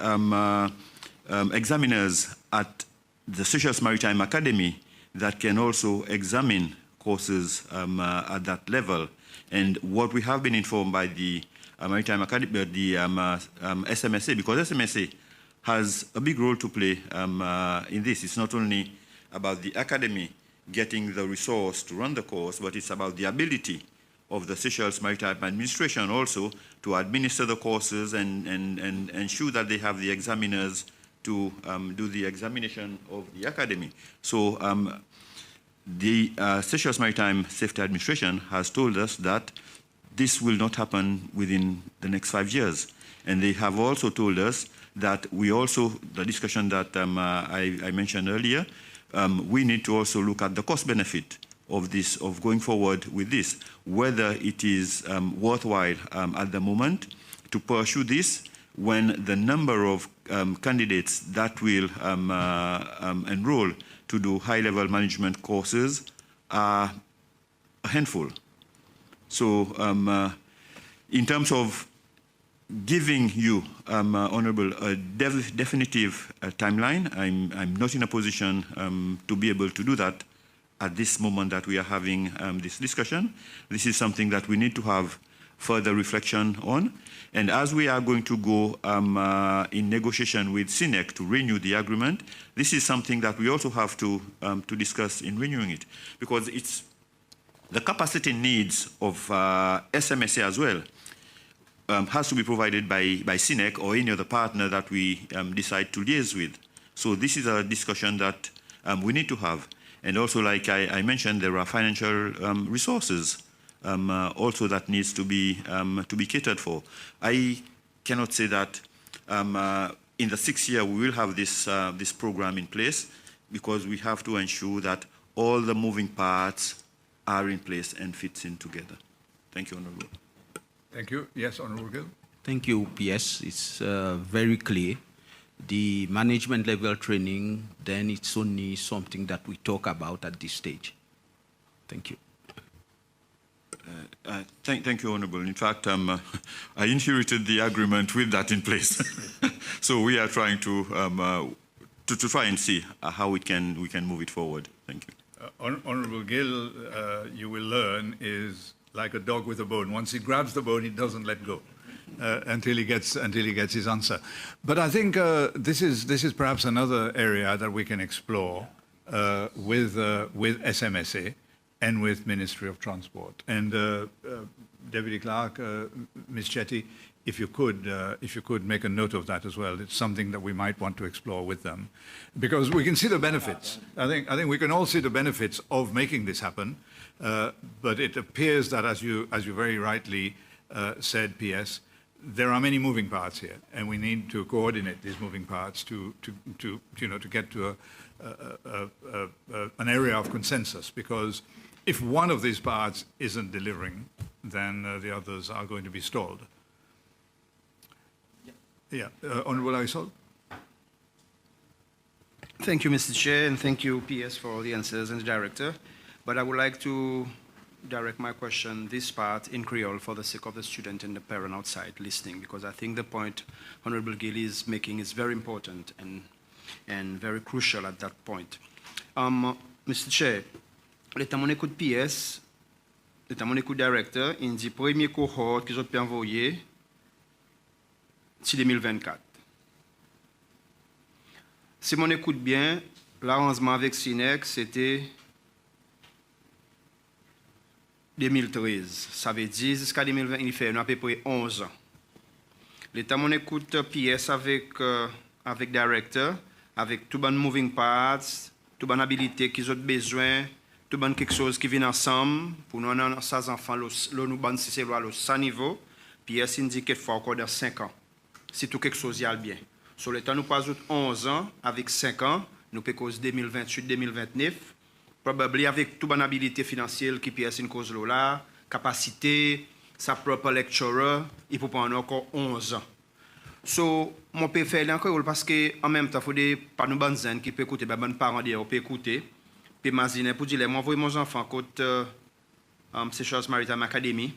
examiners at the Seychelles Maritime Academy that can also examine courses at that level. And what we have been informed by the Maritime Academy, the SMSA, because SMSA has a big role to play in this. It's not only about the academy getting the resource to run the course, but it's about the ability of the Seychelles Maritime Administration also to administer the courses and ensure that they have the examiners to do the examination of the academy. So the Seychelles Maritime Safety Administration has told us that this will not happen within the next 5 years. And they have also told us that we also, the discussion that I mentioned earlier, we need to also look at the cost benefit of this, of going forward with this, whether it is worthwhile at the moment to pursue this when the number of candidates that will enroll to do high-level management courses are a handful. So in terms of giving you, Honourable, a definitive timeline, I'm not in a position to be able to do that at this moment that we are having this discussion. This is something that we need to have further reflection on. And as we are going to go in negotiation with SINEC to renew the agreement, this is something that we also have to discuss in renewing it, because it's the capacity needs of SMSA as well has to be provided by SINEC or any other partner that we decide to liaise with. So this is a discussion that we need to have. And also, like I mentioned, there are financial resources also that needs to be catered for. I cannot say that in the 6th year we will have this program in place, because we have to ensure that all the moving parts are in place and fits in together. Thank you, Honourable. Thank you. Yes, Honourable Gill. Thank you, PS. It's very clear. The management level training, then it's only something that we talk about at this stage. Thank you. Thank you, Honourable. In fact, I inherited the agreement with that in place. So we are trying to try and see how we can move it forward. Thank you. Honourable Gill, you will learn, is like a dog with a bone. Once he grabs the bone, he doesn't let go until he gets his answer. But I think this is perhaps another area that we can explore with SMSA and with Ministry of Transport. And Deputy Clerk, Ms. Chetty, if you could make a note of that as well. It's something that we might want to explore with them, because we can see the benefits. I think we can all see the benefits of making this happen. But it appears that, as you very rightly said, PS, there are many moving parts here, and we need to coordinate these moving parts to get to an area of consensus. Because if one of these parts isn't delivering, then the others are going to be stalled. Yeah, Honourable Aysol. Thank you, Mr. Chair, and thank you, PS, for all the answers, and the Director. But I would like to direct my question, this part, in Creole for the sake of the student and the parent outside listening, because I think the point Honourable Gill is making is very important and very crucial at that point. Mr. Chair, l'état mon écoute PS, l'état mon écoute Directeur, il dit premier cohorte que j'ai pu envoyer, c'est 2024. Si mon écoute bien, l'arrangement avec SINEC, c'était 2013. Ça veut dire jusqu'à 2020, il fait à peu près 11 ans. L'état mon écoute PS avec Director, avec tout bon moving parts, tout bon habilité qu'ils ont besoin, tout bon quelque chose qui vient ensemble pour nous avoir ces enfants, nous ban si c'est à ce niveau. PS indique qu'il faut encore dans 5 ans. Si tout quelque chose y a bien. Sur le temps nous pas 11 ans avec 5 ans, nous peut cause 2028-2029. probablement avec toute bonne habilité financière qui peut être une cause là, capacité, sa propre lecturer, il peut prendre encore 11 ans. So, mon peut faire encore parce que en même temps, il faut des pas nous bonnes zen qui peut écouter, ben bonnes parents dire, peut écouter, puis imaginer pour dire, moi envoyer mon enfant côté Fisheries Maritime Academy,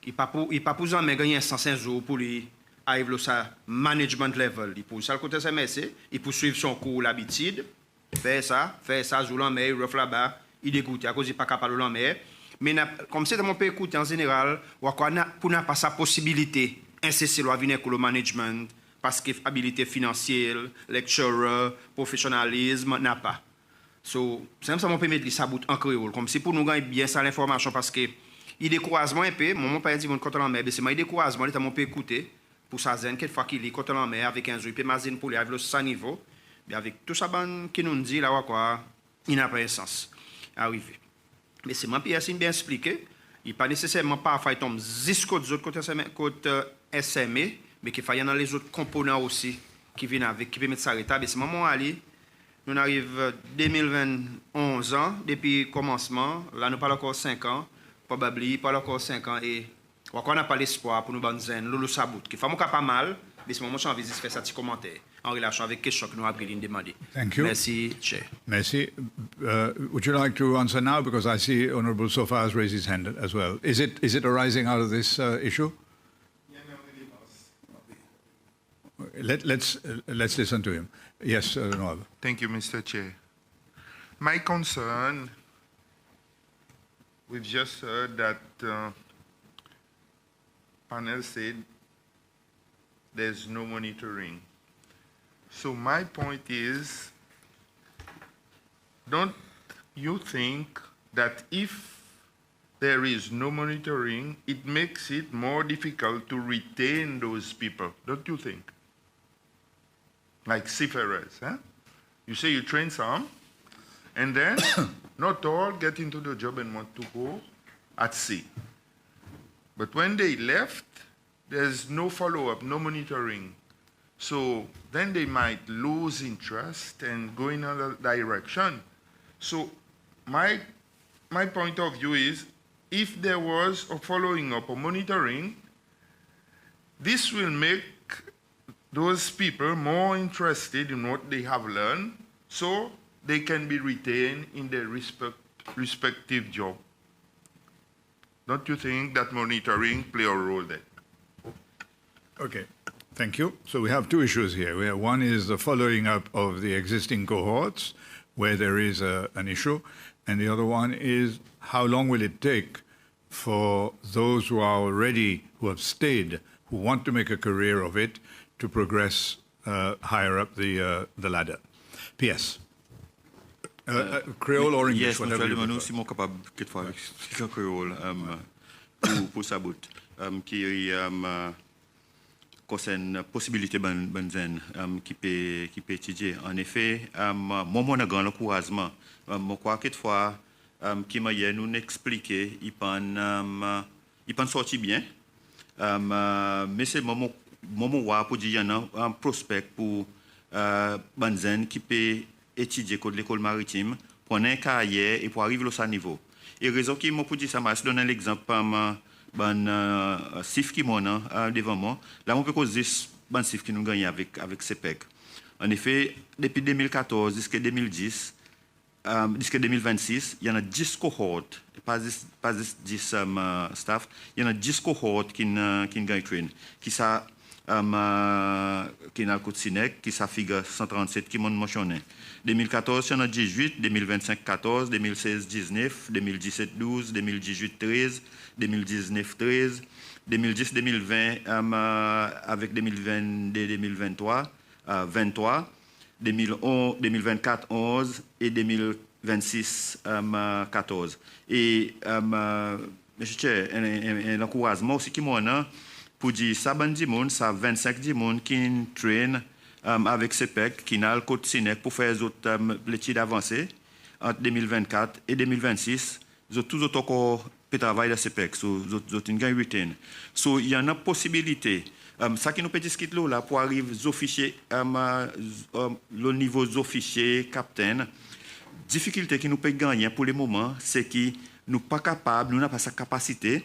il pas pour jamais gagner 105 jours pour lui arriver au management level. Il pour ça le côté MSc, il pour suivre son cours l'habitude, faire ça, jouer en mer, ref là-bas, il dégoûte à cause il pas capable en mer. Mais comme c'est mon peut écouter en général, ou pour n'a pas sa possibilité incesser le venir pour le management parce que habilité financière, lecturer, professionnalisme n'a pas. So, c'est ça mon peut mettre ça bout en créole comme si pour nous gagner bien ça l'information parce que il découragement un peu, mon père dit mon côté en mer, c'est moi il découragement il mon peut écouter pour ça zen quelque fois qu'il est côté en mer avec un jour il peut imaginer pour lui arriver à niveau, mais avec tout ça qui nous dit là quoi, il n'a pas de sens arriver. Mais c'est moi Pierre bien expliqué, il pas nécessairement parfois il tombe jusqu'aux autres côté SMA, mais qu'il faille dans les autres composants aussi qui viennent avec, qui permettent de s'arrêter. C'est ce moment aller, nous arrivons 2021 ans, depuis le commencement, là nous parlons encore 5 ans, probablement, pas encore 5 ans, et on n'a pas l'espoir pour nous bonnes zen, Lolo Sabout, qui fait pas mal, mais ce moment, j'ai envie de faire ça petit commentaire en relation avec les questions que nous avons demandé. Thank you. Merci, Chair. Merci. Would you like to answer now? Because I see Honourable Sofa has raised his hand as well. Is it arising out of this issue? Let's listen to him. Yes, Noel. Thank you, Mr. Chair. My concern, we've just heard that panel said there's no monitoring. So my point is, don't you think that if there is no monitoring, it makes it more difficult to retain those people? Don't you think? Like seafarers, huh? You say you train some, and then not all get into the job and want to go at sea. But when they left, there's no follow-up, no monitoring. So then they might lose interest and go in another direction. So my point of view is, if there was a following up or monitoring, this will make those people more interested in what they have learned, so they can be retained in their respective job. Don't you think that monitoring play a role there? Okay, thank you. So we have two issues here. One is the following up of the existing cohorts, where there is an issue, and the other one is how long will it take for those who are already, who have stayed, who want to make a career of it, to progress higher up the ladder. PS. Creole or English, yes, whatever you nous prefer. sommes capables quelquefois avec créole pour sa bout qui concerne possibilité benzen qui peut étudier. En effet, moi mon grand encouragement, moi crois quelquefois qui m'a nous expliquer il pense sorti bien, mais c'est moment pour dire il y a un prospect pour benzen qui peut étudier de l'école maritime, prendre un carrière et pour arriver à ce niveau. Et raison qui m'a pour dire ça, je donne un exemple SIF qui m'a devant moi. Là, on peut causer ban SIF qui nous gagne avec Fpac. En effet, depuis 2014 jusqu'à 2010, jusqu'à 2026, il y en a 10 cohortes, pas 10 staff, il y en a 10 cohortes qui gagnent train, qui ça qui n'a le SINEC, qui ça figure 137 qui m'ont mentionné. 2014, il y en a 18, 2025, 14, 2016, 19, 2017, 12, 2018, 13, 2019, 13, 2010, 2020, avec 2022, 2023, 23, 2024, 11 et 2026, 14. Et, monsieur, un encouragement aussi qui m'a pour dire ça, ça 25 personnes qui traînent avec Fpac, qui n'a le code SINEC pour faire les autres études avancées entre 2024 et 2026. Tous autres encore peut travailler dans Fpac, ils ont retain. So il y a une possibilité. Ça qui nous peut discuter là pour arriver aux officiers, le niveau officier, capitaine. difficulté qui nous peut gagner pour le moment, c'est que nous pas capables, nous n'avons pas sa capacité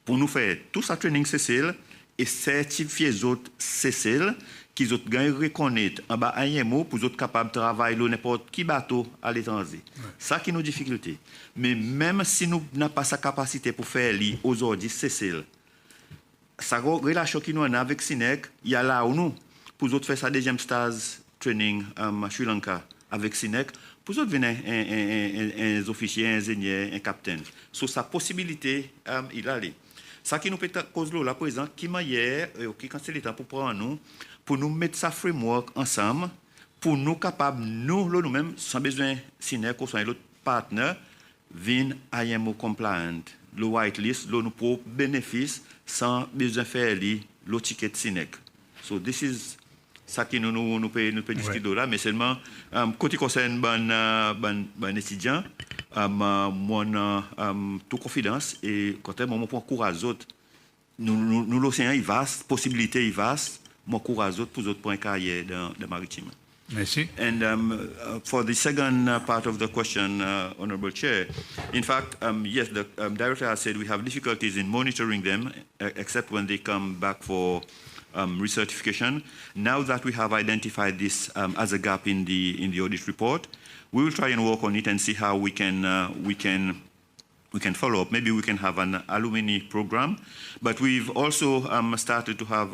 pour nous faire tout ça training CCL et certifier les autres CCL qui ont gagné reconnaître en bas IMO pour être capables de travailler n'importe qui bateau à l'étranger. Ça qui est nos difficultés. Mais même si nous n'avons pas sa capacité pour faire aujourd'hui CCL, sa relation qui nous a avec SINEC, il y a là où nous, pour autres faire sa deuxième stage training à Sri Lanka avec SINEC, pour autres venir un officier, un ingénieur, un capitaine. Sur sa possibilité, il a allé. Ça qui nous peut cause là, par exemple, qui m'a hier, qui quand c'est le temps pour prendre nous, pour nous mettre sa framework ensemble, pour nous capables, nous-mêmes, sans besoin de SINEC ou soit l'autre partenaire, venir IMO compliant, le whitelist, nous pour bénéfice, sans besoin de faire le ticket SINEC. So this is ça qui nous peut discuter là, mais seulement, côté concerne ben étudiant, mon tout confidence et quand mon point courage autres, nous l'océan est vaste, possibilité est vaste, mon courage autres pour autres points carrière dans maritime. Merci. And for the second part of the question, Honorable Chair, in fact, yes, the director has said we have difficulties in monitoring them, except when they come back for recertification. Now that we have identified this as a gap in the audit report, we will try and work on it and see how we can follow up. Maybe we can have an alumni program, but we've also started to have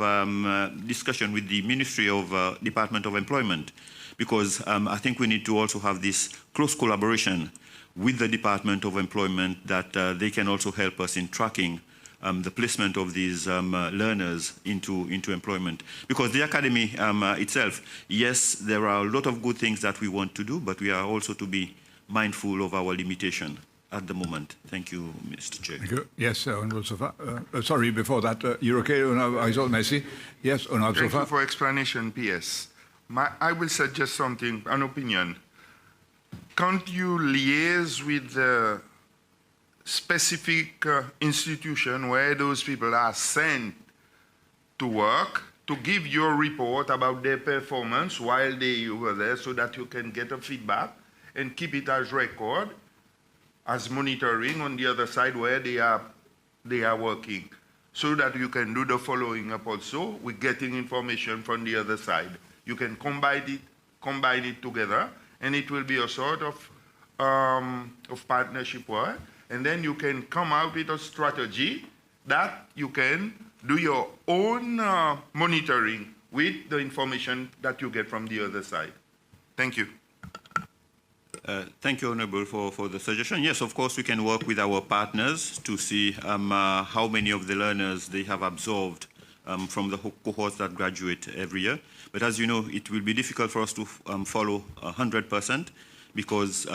discussion with the Ministry of Department of Employment, because I think we need to also have this close collaboration with the Department of Employment that they can also help us in tracking the placement of these learners into employment. Because the academy itself, yes, there are a lot of good things that we want to do, but we are also to be mindful of our limitation at the moment. Thank you, Mr. Chair. Thank you. Yes, Honorable Sofa. Sorry, before that, you're okay, Honorable Messi? Yes, Honorable Thank Sofa. you for explanation, PS. I will suggest something, an opinion. Can't you liaise with the specific institution where those people are sent to work to give your report about their performance while they were there so that you can get a feedback and keep it as record, as monitoring on the other side where they are working, so that you can do the following up also with getting information from the other side. You can combine it together, and it will be a sort of partnership work. And then you can come out with a strategy that you can do your own monitoring with the information that you get from the other side. Thank you. Thank you, Honorable, for the suggestion. Yes, of course, we can work with our partners to see how many of the learners they have absorbed from the cohorts that graduate every year. But as you know, it will be difficult for us to follow 100%. Because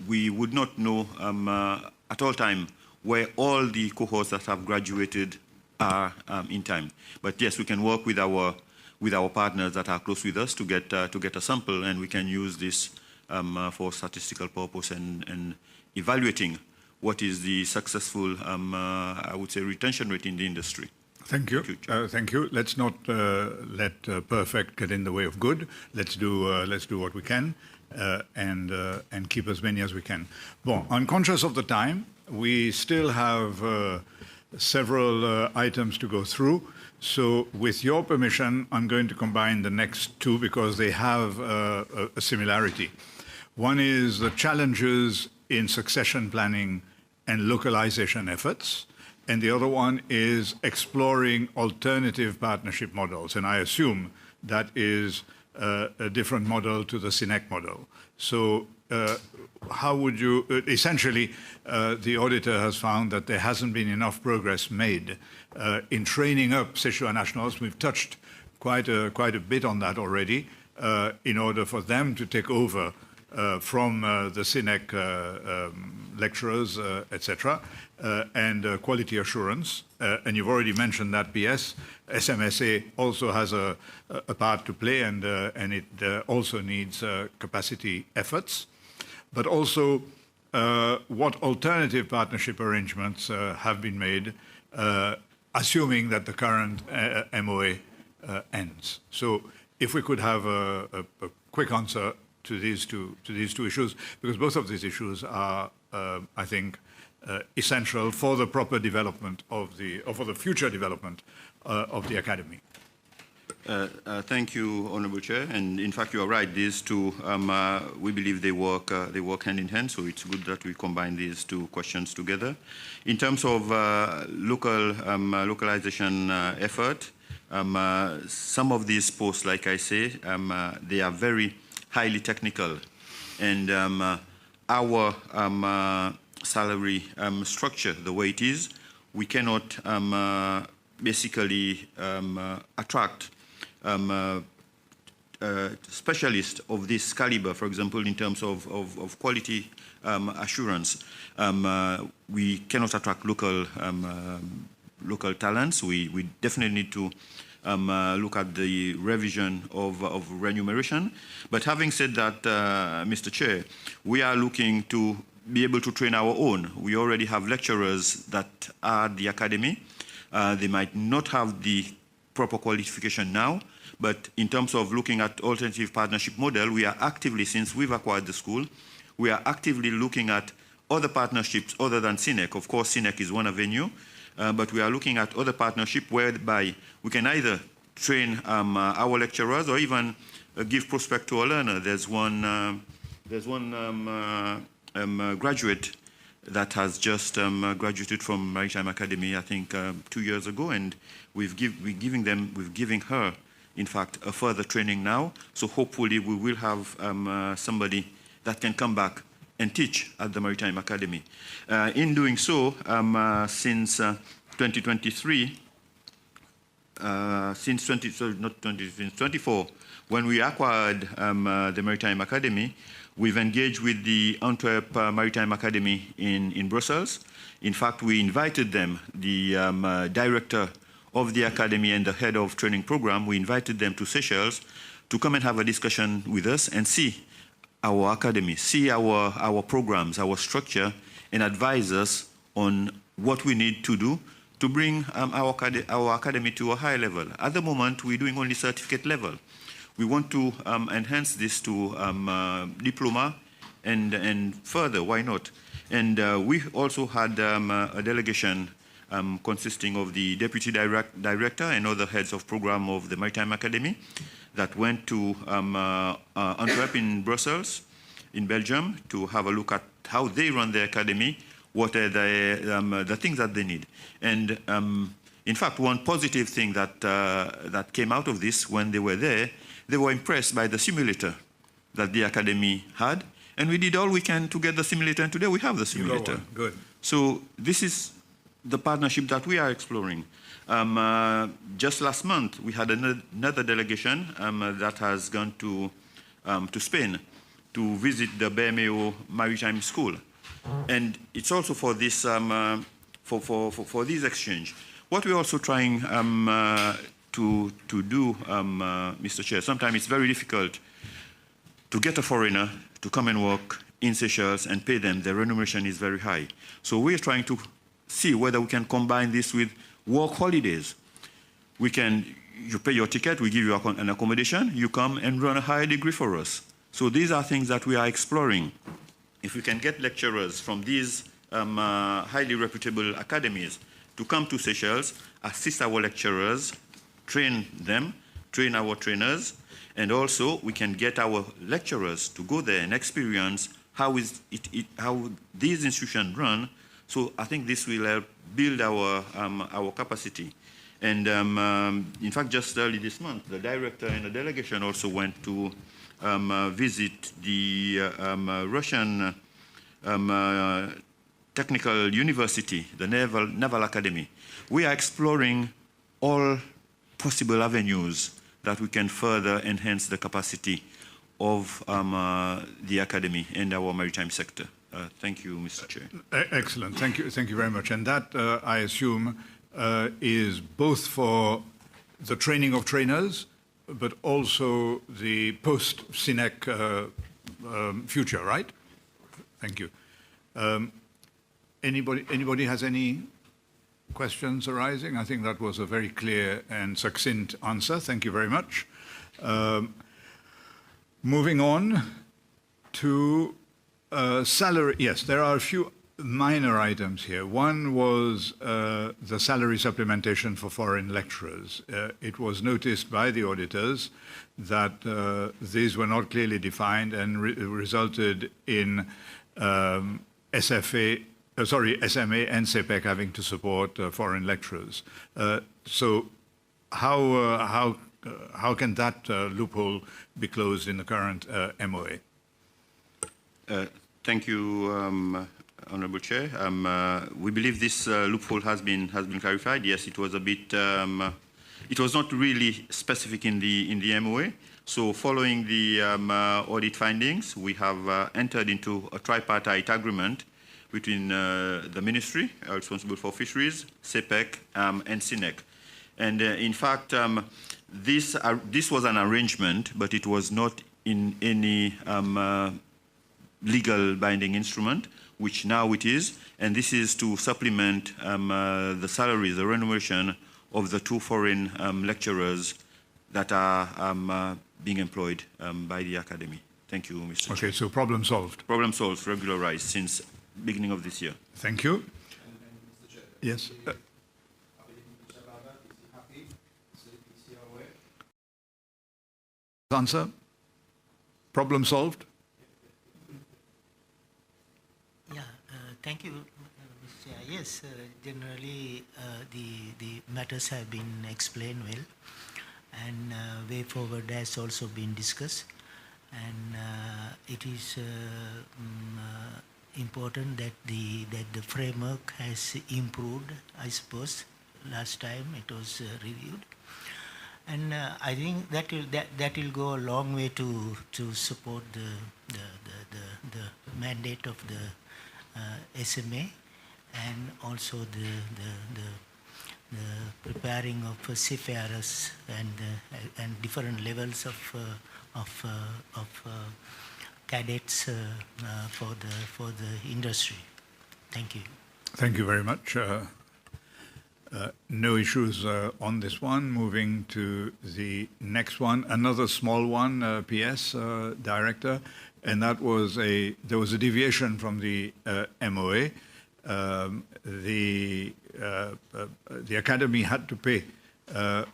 we would not know at all time where all the cohorts that have graduated are in time. But yes, we can work with our partners that are close with us to get a sample, and we can use this for statistical purpose and evaluating what is the successful, I would say, retention rate in the industry. Thank you. Thank you. Let's not let perfect get in the way of good. Let's do what we can. And keep as many as we can. Bon, unconscious of the time, we still have several items to go through. So with your permission, I'm going to combine the next two because they have a similarity. One is the challenges in succession planning and localization efforts. And the other one is exploring alternative partnership models. And I assume that is a different model to the SINEC model. So how would you, essentially, the auditor has found that there hasn't been enough progress made in training up Seychelles nationals. We've touched quite a bit on that already in order for them to take over from the SINEC lecturers, etc., and quality assurance. And you've already mentioned that PS. SMSA also has a part to play, and it also needs capacity efforts. But also, what alternative partnership arrangements have been made, assuming that the current MOA ends. So if we could have a quick answer to these two issues, because both of these issues are, I think, essential for the proper development of or for the future development of the academy. Thank you, Honourable Chair. And in fact, you are right. These two, we believe they work hand in hand. So it's good that we combine these two questions together. In terms of localization effort, some of these posts, like I say, they are very highly technical, and our salary structure, the way it is, we cannot basically attract specialists of this caliber, for example, in terms of quality assurance. We cannot attract local talents. We definitely need to look at the revision of remuneration. But having said that, Mr. Chair, we are looking to be able to train our own. We already have lecturers that are at the academy. They might not have the proper qualification now, but in terms of looking at alternative partnership model, we are actively, since we've acquired the school, we are actively looking at other partnerships other than CNEC. Of course, CNEC is one avenue, but we are looking at other partnerships whereby we can either train our lecturers or even give prospect to a learner. There's one graduate that has just graduated from Maritime Academy, I think 2 years ago, and we're giving her, in fact, a further training now. So hopefully we will have somebody that can come back and teach at the Maritime Academy. In doing so, since 2023, since 24, when we acquired the Maritime Academy, we've engaged with the Antwerp Maritime Academy in Brussels. In fact, we invited them, the director of the academy and the head of training program, we invited them to Seychelles to come and have a discussion with us and see our academy, see our programs, our structure, and advise us on what we need to do to bring our academy to a higher level. At the moment, we're doing only certificate level. We want to enhance this to diploma and further, why not? And we also had a delegation consisting of the deputy director and other heads of program of the Maritime Academy that went to Antwerp in Brussels, in Belgium, to have a look at how they run their academy, what are the things that they need. And in fact, one positive thing that came out of this when they were there, they were impressed by the simulator that the academy had, and we did all we can to get the simulator, and today we have the simulator. Good. So this is the partnership that we are exploring. Just last month, we had another delegation that has gone to Spain to visit the BMAO Maritime School. And it's also for this, for this exchange. What we're also trying to do, Mr. Chair, sometimes it's very difficult to get a foreigner to come and work in Seychelles and pay them. The remuneration is very high. So we're trying to see whether we can combine this with work holidays. You pay your ticket, we give you an accommodation, you come and run a higher degree for us. So these are things that we are exploring. If we can get lecturers from these highly reputable academies to come to Seychelles, assist our lecturers, train them, train our trainers, and also we can get our lecturers to go there and experience how these institutions run. So I think this will help build our capacity. And in fact, just early this month, the director and the delegation also went to visit the Russian Technical University, the Naval Academy. We are exploring all possible avenues that we can further enhance the capacity of the academy and our maritime sector. Thank you, Mr. Chair. Excellent. Thank you very much. And that, I assume, is both for the training of trainers, but also the post-CNEC future, right? Thank you. Anybody has any questions arising? I think that was a very clear and succinct answer. Thank you very much. Moving on, to salary, yes, there are a few minor items here. One was the salary supplementation for foreign lecturers. It was noticed by the auditors that these were not clearly defined and resulted in SMA and Fpac having to support foreign lecturers. So how can that loophole be closed in the current MOA? Thank you, Honourable Chair. We believe this loophole has been clarified. Yes, it was a bit. It was not really specific in the MOA. So, following the audit findings, we have entered into a tripartite agreement between the Ministry responsible for fisheries, Fpac, and SINEC. And in fact, this was an arrangement, but it was not in any legal binding instrument, which now it is, and this is to supplement the salaries, the remuneration of the 2 foreign lecturers that are being employed by the Academy. Thank you, Mr. Chair. Okay, so problem solved. Problem solved, regularized since beginning of this year. Thank you. Yes. Answer? Problem solved? Yeah, thank you, Mr. Chair. Yes, generally the matters have been explained well, and way forward has also been discussed, and it is important that the framework has improved. I suppose last time it was reviewed, and I think that will go a long way to support the mandate of the SMA, and also the preparing of seafarers and different levels of cadets for the industry. Thank you. Thank you very much. No issues on this one. Moving to the next one, another small one, PS Director, and that was there was a deviation from the MOA. The Academy had to pay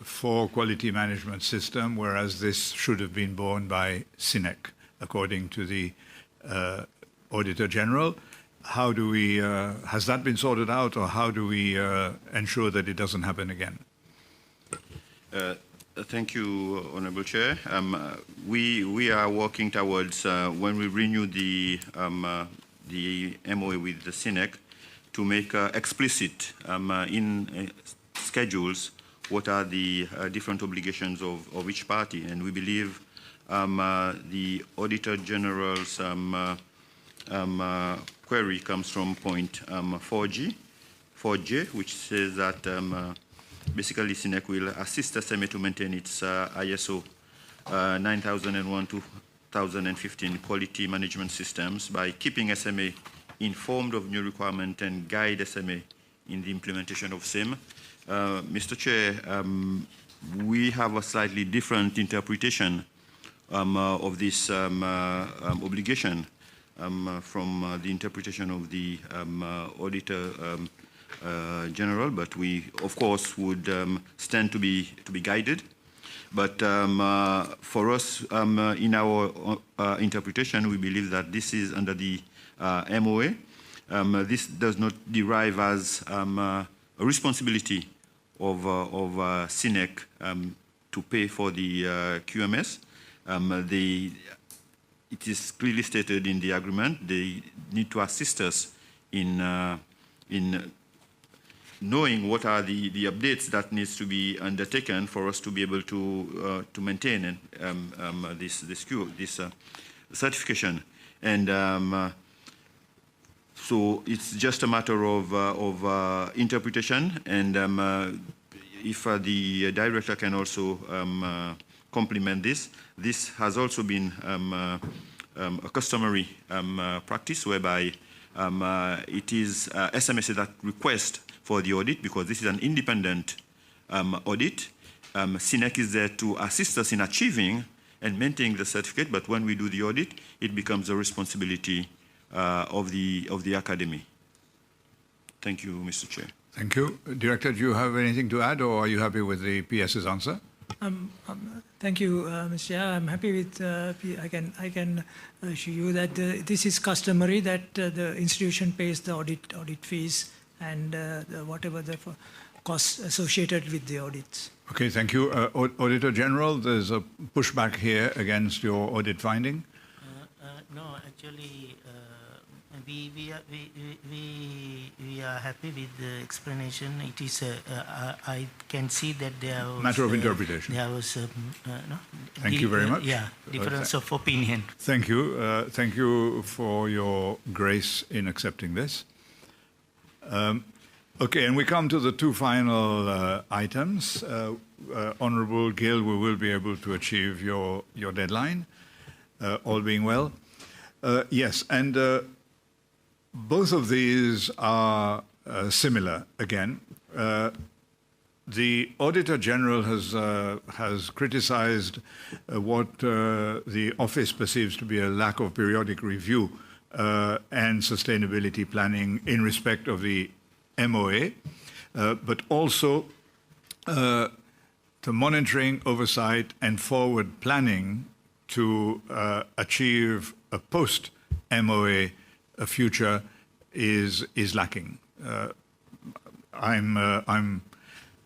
for quality management system, whereas this should have been borne by SINEC, according to the Auditor General. How do we, has that been sorted out, or how do we ensure that it doesn't happen again? Thank you, Honourable Chair. We are working towards, when we renew the MOA with the SINEC, to make explicit in schedules what are the different obligations of each party. And we believe the Auditor General's query comes from point 4J, which says that basically SINEC will assist SMA to maintain its ISO 9001-2015 quality management systems by keeping SMA informed of new requirements and guide SMA in the implementation of same. Mr. Chair, we have a slightly different interpretation of this obligation from the interpretation of the Auditor General, but we, of course, would stand to be guided. But for us, in our interpretation, we believe that this is under the MOA. This does not derive as a responsibility of SINEC to pay for the QMS. It is clearly stated in the agreement they need to assist us in knowing what are the updates that needs to be undertaken for us to be able to maintain this certification. And so it's just a matter of interpretation, and if the director can also complement this. This has also been a customary practice whereby it is SMSA that request for the audit, because this is an independent audit. SINEC is there to assist us in achieving and maintain the certificate, but when we do the audit, it becomes the responsibility of the academy. Thank you, Mr. Chair. Thank you. Director, do you have anything to add, or are you happy with the PS's answer? Thank you, Mr. Chair. I'm happy with. I can assure you that this is customary that the institution pays the audit fees and whatever the costs associated with the audits. Okay, thank you. Auditor General, there's a pushback here against your audit finding. No, actually, we are happy with the explanation. It is I can see that there was matter of interpretation. There was no. Thank you very much. Yeah, difference of opinion. Thank you. Thank you for your grace in accepting this. Okay, and we come to the two final items. Honourable Gill, we will be able to achieve your deadline, all being well. Yes, and both of these are similar again. The Auditor General has criticised what the office perceives to be a lack of periodic review and sustainability planning in respect of the MOA, but also the monitoring, oversight, and forward planning to achieve a post-MOA future is lacking. I'm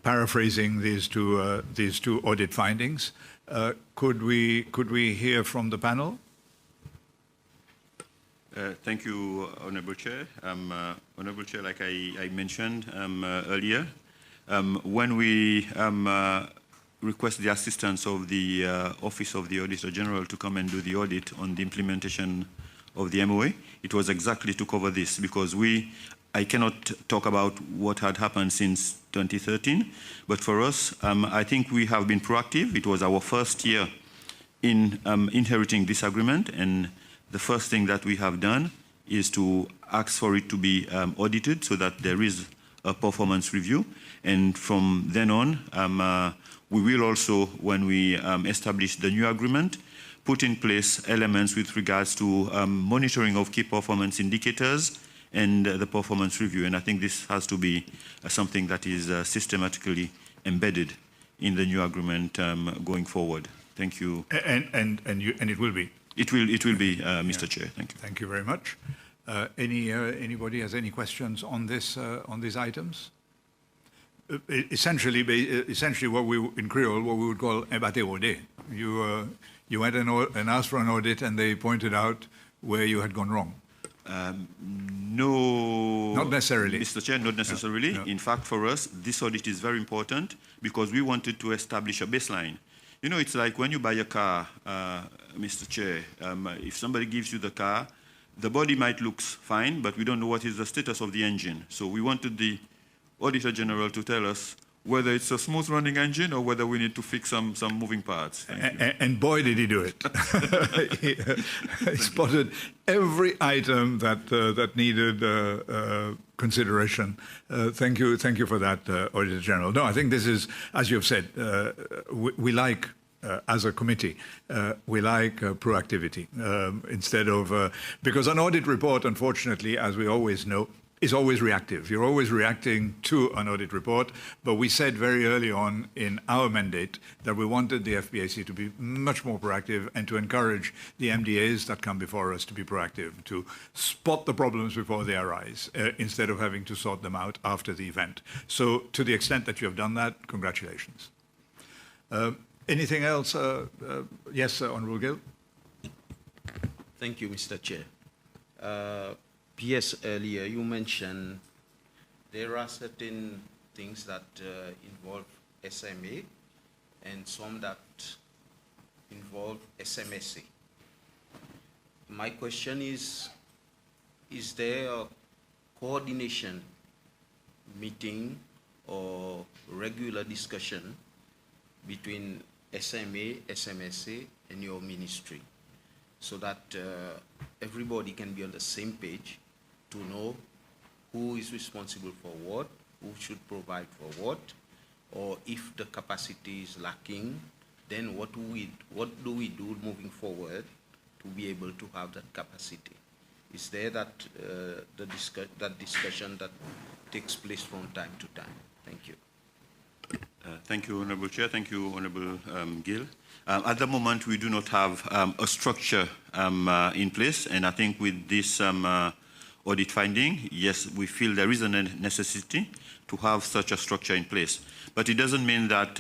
paraphrasing these two audit findings. Could we hear from the panel? Thank you, Honourable Chair. Honourable Chair, like I mentioned earlier, when we request the assistance of the Office of the Auditor General to come and do the audit on the implementation of the MOA, it was exactly to cover this, because I cannot talk about what had happened since 2013, but for us, I think we have been proactive. It was our first year in inheriting this agreement, and the first thing that we have done is to ask for it to be audited so that there is a performance review. And from then on, we will also, when we establish the new agreement, put in place elements with regards to monitoring of key performance indicators and the performance review. And I think this has to be something that is systematically embedded in the new agreement going forward. Thank you. And it will be. It will be, Mr. Chair. Thank you. Thank you very much. Anybody has any questions on this on these items? Essentially, what we in Creole what we would call un bate rodé. You went and asked for an audit, and they pointed out where you had gone wrong. No. Not necessarily. Mr. Chair, not necessarily. No. In fact, for us, this audit is very important because we wanted to establish a baseline. You know, it's like when you buy a car, Mr. Chair, if somebody gives you the car, the body might look fine, but we don't know what is the status of the engine. So we wanted the Auditor General to tell us whether it's a smooth running engine or whether we need to fix some moving parts. And boy, did he do it. He spotted every item that needed consideration. Thank you for that, Auditor General. No, I think this is, as you've said, we like, as a committee, we like proactivity instead of, because an audit report, unfortunately, as we always know, is always reactive. You're always reacting to an audit report, but we said very early on in our mandate that we wanted the FPAC to be much more proactive and to encourage the MDAs that come before us to be proactive, to spot the problems before they arise, instead of having to sort them out after the event. So to the extent that you have done that, congratulations. Anything else? Yes, Honourable Gill. Thank you, Mr. Chair. Yes, earlier you mentioned there are certain things that involve SMA and some that involve SMSA. My question is there a coordination meeting or regular discussion between SMA, SMSA, and your ministry so that everybody can be on the same page to know who is responsible for what, who should provide for what, or if the capacity is lacking, then what do we do moving forward to be able to have that capacity? Is there that that discussion that takes place from time to time? Thank you. Thank you, Honourable Chair. Thank you, Honourable Gill. At the moment, we do not have a structure in place, and I think with this audit finding, yes, we feel there is a necessity to have such a structure in place. But it doesn't mean that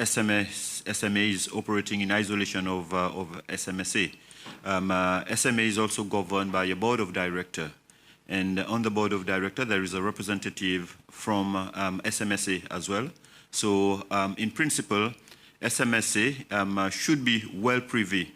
SMA is operating in isolation of SMSA. SMA is also governed by a board of directors, and on the board of directors there is a representative from SMSA as well. So in principle, SMSA should be well privy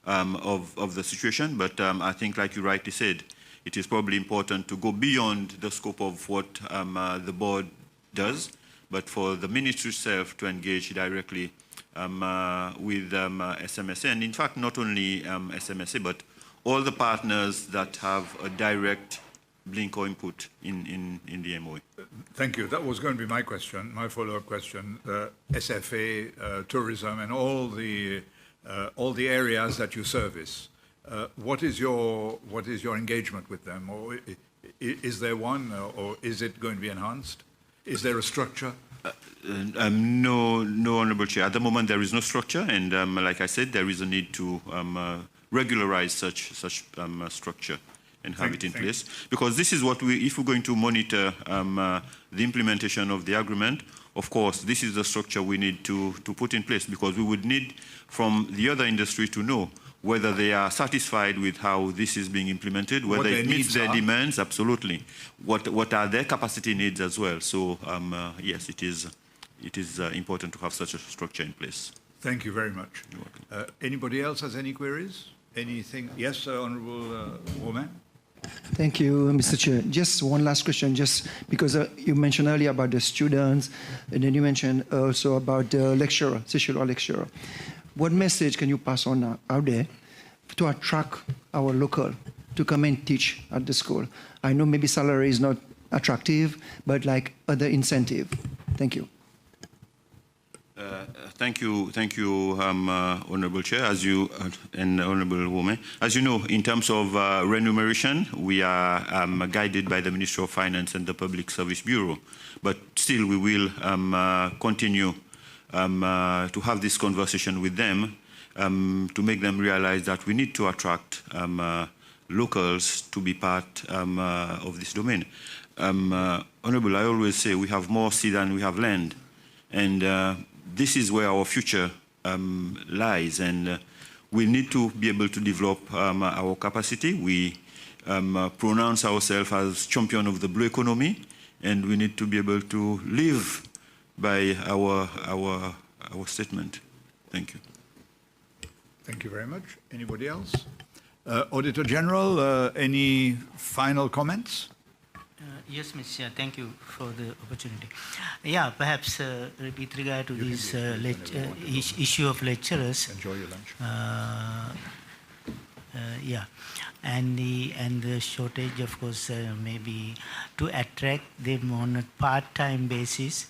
of the situation, but I think, like you rightly said, it is probably important to go beyond the scope of what the board does, but for the ministry itself to engage directly with SMSA, and in fact not only SMSA, but all the partners that have a direct link or input in the MOA. Thank you. That was going to be my question, my follow-up question. SFA, tourism, and all the areas that you service. What is your engagement with them, or is there one, or is it going to be enhanced? Is there a structure? No, Honourable Chair. At the moment, there is no structure, and like I said, there is a need to regularize such structure and have it in place. Because this is what if we're going to monitor the implementation of the agreement, of course, this is the structure we need to put in place, because we would need from the other industry to know whether they are satisfied with how this is being implemented, whether it meets their demands, absolutely. What are their capacity needs as well. So yes, it is important to have such a structure in place. Thank you very much. You're welcome. Anybody else has any queries? Anything? Yes, Honourable Woman. Thank you, Mr. Chair. Just one last question, just because you mentioned earlier about the students, and then you mentioned also about the lecturer, sessional lecturer. What message can you pass on out there to attract our local to come and teach at the school? I know maybe salary is not attractive, but like other incentive. Thank you. Thank you, Honourable Chair, and Honourable Woman. As you know, in terms of remuneration, we are guided by the Ministry of Finance and the Public Service Bureau. But still, we will continue to have this conversation with them to make them realize that we need to attract locals to be part of this domain. Honourable, I always say we have more sea than we have land, and this is where our future lies, and we need to be able to develop our capacity. We pronounce ourselves as champion of the blue economy, and we need to be able to live by our statement. Thank you. Thank you very much. Anybody else? Auditor General, any final comments? Yes, Mr. Chair, thank you for the opportunity. Yeah, perhaps with regard to this issue of lecturers. Enjoy your lunch. Yeah, and the shortage, of course, maybe to attract them on a part-time basis.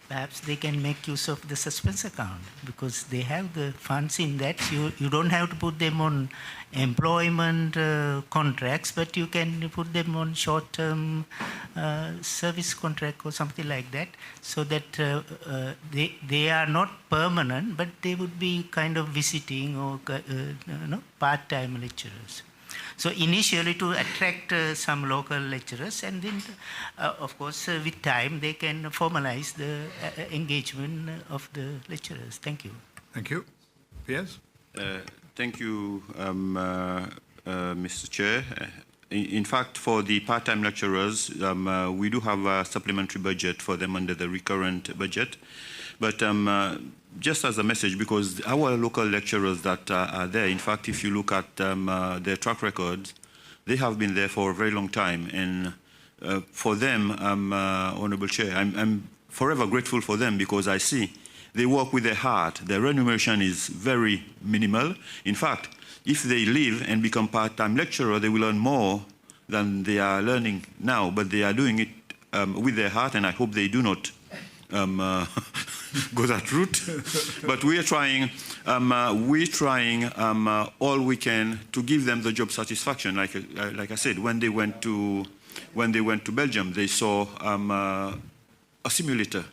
Perhaps they can make use of the suspense account, because they have the funds in that. You don't have to put them on employment contracts, but you can put them on short-term service contract or something like that, so that they are not permanent, but they would be kind of visiting or part-time lecturers. So initially to attract some local lecturers, and then of course with time they can formalize the engagement of the lecturers. Thank you. Thank you. Yes? Thank you, Mr. Chair. In fact, for the part-time lecturers, we do have a supplementary budget for them under the recurrent budget. But just as a message, because our local lecturers that are there, in fact, if you look at their track records, they have been there for a very long time. And for them, Honourable Chair, I'm forever grateful for them, because I see they work with their heart. Their remuneration is very minimal. In fact, if they leave and become part-time lecturer, they will earn more than they are learning now, but they are doing it with their heart, and I hope they do not go that route. But we're trying all we can to give them the job satisfaction. Like I said, when they went to Belgium, they saw a simulator,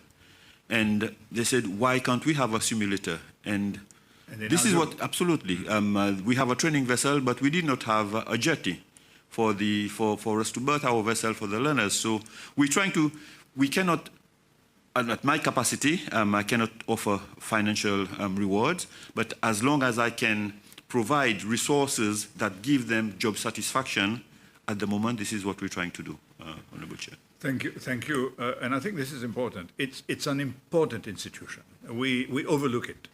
and they said, "Why can't we have a simulator?" And this is what absolutely. We have a training vessel, but we did not have a jetty for us to berth our vessel for the learners. So we're trying to. We cannot. At my capacity, I cannot offer financial rewards, but as long as I can provide resources that give them job satisfaction, at the moment, this is what we're trying to do, Honourable Chair. Thank you. And I think this is important. It's an important institution. We overlook it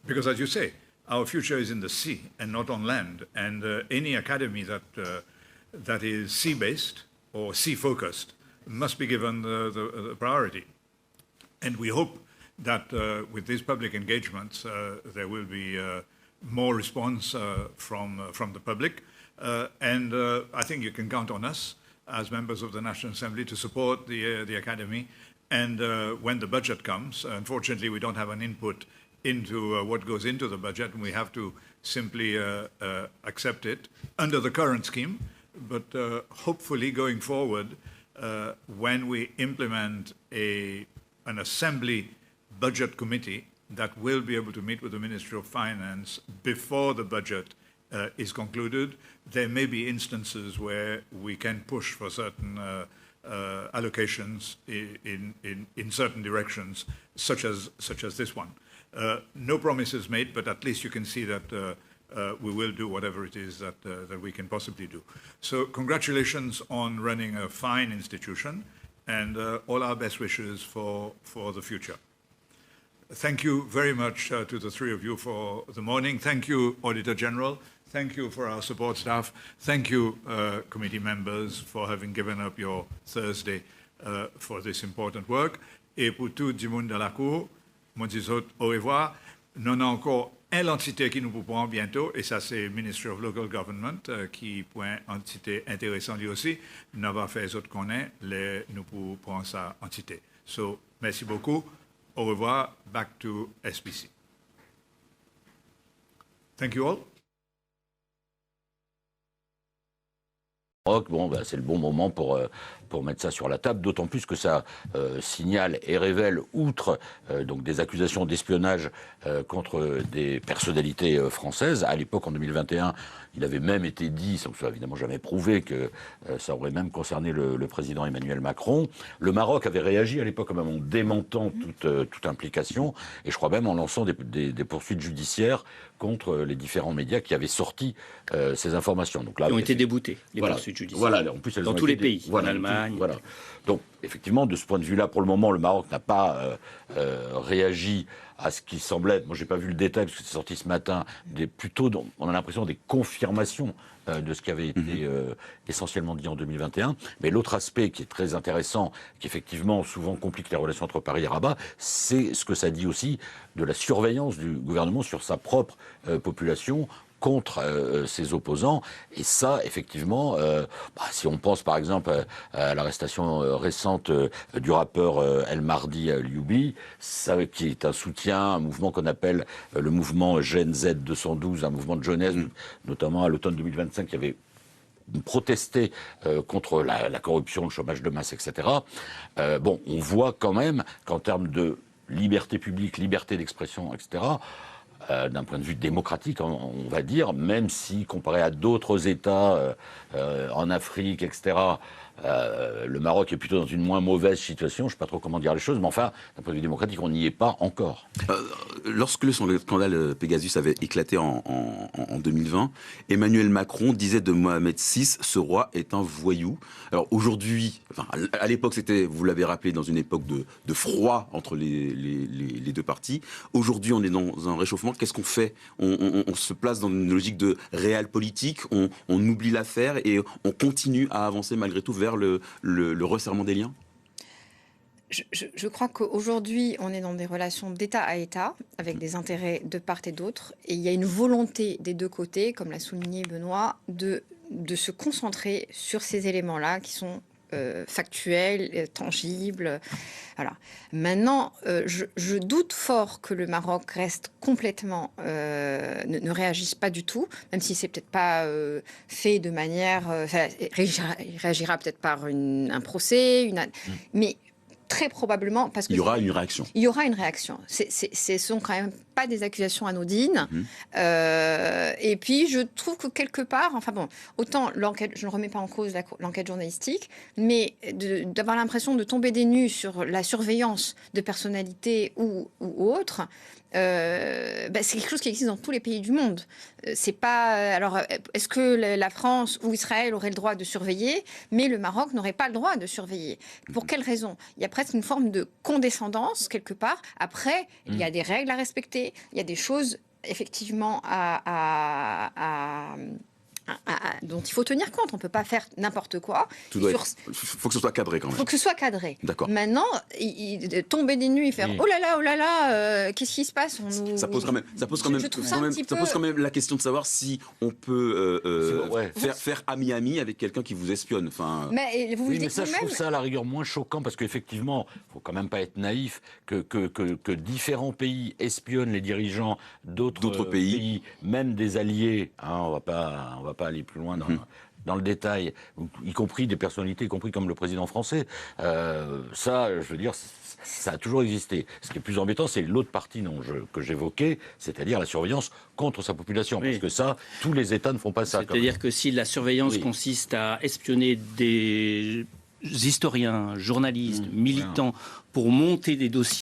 because, as you say, our future is in the sea and not on land. And any academy that is sea-based or sea-focused must be given the priority. And we hope that with these public engagements, there will be more response from the public. And I think you can count on us as members of the National Assembly to support the Academy. And when the budget comes, unfortunately, we don't have an input into what goes into the budget, and we have to simply accept it under the current scheme. But hopefully, going forward, when we implement an Assembly budget committee that will be able to meet with the Ministry of Finance before the budget is concluded, there may be instances where we can push for certain allocations in certain directions, such as this one. No promises made, but at least you can see that we will do whatever it is that we can possibly do. So congratulations on running a fine institution, and all our best wishes for the future. Thank you very much to the three of you for the morning. Thank you, Auditor General. Thank you for our support staff. Thank you, committee members, for having given up your Thursday for this important work. Et pour tout le monde dans la cour, moi dis au revoir. Nous avons encore une entité qui nous prend bientôt, et ça c'est Ministry of Local Government, qui est une entité intéressante lui aussi. Nous avons fait les autres qu'on est, nous prenons sa entité. So, merci beaucoup. Au revoir. Back to SPC. Thank you all. Bon, ben, c'est le bon moment pour mettre ça sur la table, d'autant plus que ça signale et révèle, outre donc des accusations d'espionnage contre des personnalités françaises. À l'époque, en 2021, il avait même été dit, sans que ce soit évidemment jamais prouvé, que ça aurait même concerné le président Emmanuel Macron. Le Maroc avait réagi à l'époque même en démentant toute implication, et je crois même en lançant des poursuites judiciaires contre les différents médias qui avaient sorti ces informations. Donc là, qui ont été déboutés, les poursuites judiciaires. Voilà, en plus, elles dans ont tous été les pays, voilà, en Allemagne. Voilà. Donc, effectivement, de ce point de vue-là, pour le moment, le Maroc n'a pas réagi à ce qui semblait être, moi j'ai pas vu le détail parce que c'est sorti ce matin, on a l'impression des confirmations de ce qui avait été essentiellement dit en 2021. Mais l'autre aspect qui est très intéressant, qui effectivement souvent complique les relations entre Paris et Rabat, c'est ce que ça dit aussi de la surveillance du gouvernement sur sa propre population contre ses opposants. Et ça, effectivement, si on pense par exemple à l'arrestation récente du rappeur El Mardi Lioubi, qui est un soutien à un mouvement qu'on appelle le mouvement Gen Z 212, un mouvement de jeunesse, notamment à l'automne 2025, qui avait protesté contre la corruption, le chômage de masse, etc. On voit quand même qu'en termes de liberté publique, liberté d'expression, etc., d'un point de vue démocratique, on va dire, même si comparé à d'autres États en Afrique, etc., le Maroc est plutôt dans une moins mauvaise situation, je ne sais pas trop comment dire les choses, mais enfin, d'un point de vue démocratique, on n'y est pas encore. Lorsque le scandale Pegasus avait éclaté en 2020, Emmanuel Macron disait de Mohamed VI, ce roi est un voyou. Alors aujourd'hui, à l'époque c'était, vous l'avez rappelé, dans une époque de froid entre les deux parties. Aujourd'hui, on est dans un réchauffement. Qu'est-ce qu'on fait ? On se place dans une logique de réel politique, on oublie l'affaire et on continue à avancer malgré tout vers le resserrement des liens ? Je crois qu'aujourd'hui, on est dans des relations d'État à État, avec des intérêts de part et d'autre. Et il y a une volonté des deux côtés, comme l'a souligné Benoît, de se concentrer sur ces éléments-là qui sont factuelles, tangibles. Voilà. Maintenant, je doute fort que le Maroc reste complètement, ne réagisse pas du tout, même si c'est peut-être pas fait de manière, il réagira peut-être par un procès, mais très probablement parce que il y aura une réaction. Il y aura une réaction. Ce sont quand même pas des accusations anodines. Et puis je trouve que quelque part, enfin bon, autant l'enquête, je ne remets pas en cause l'enquête journalistique, mais d'avoir l'impression de tomber des nues sur la surveillance de personnalités ou autres. C'est quelque chose qui existe dans tous les pays du monde. C'est pas. Alors, est-ce que la France ou Israël auraient le droit de surveiller, mais le Maroc n'aurait pas le droit de surveiller? Pour quelle raison? Il y a presque une forme de condescendance quelque part. Après, il y a des règles à respecter, il y a des choses effectivement dont il faut tenir compte. On ne peut pas faire n'importe quoi. Il faut que ce soit cadré quand même. Il faut que ce soit cadré. D'accord. Maintenant, tomber des nues et faire oh là là, qu'est-ce qui se passe? Ça pose quand même la question de savoir si on peut faire ami-ami avec quelqu'un qui vous espionne. Enfin, mais vous mais ça, je trouve ça à la rigueur moins choquant parce qu'effectivement, il ne faut quand même pas être naïf que différents pays espionnent les dirigeants d'autres pays, même des alliés. Hein, on va pas aller plus loin dans le détail, y compris des personnalités, y compris comme le président français. Ça, je veux dire, ça a toujours existé. Ce qui est plus embêtant, c'est l'autre partie que j'évoquais, c'est-à-dire la surveillance contre sa population. Parce que ça, tous les États ne font pas ça. C'est-à-dire que si la surveillance consiste à espionner des historiens, journalistes, militants, pour monter des dossiers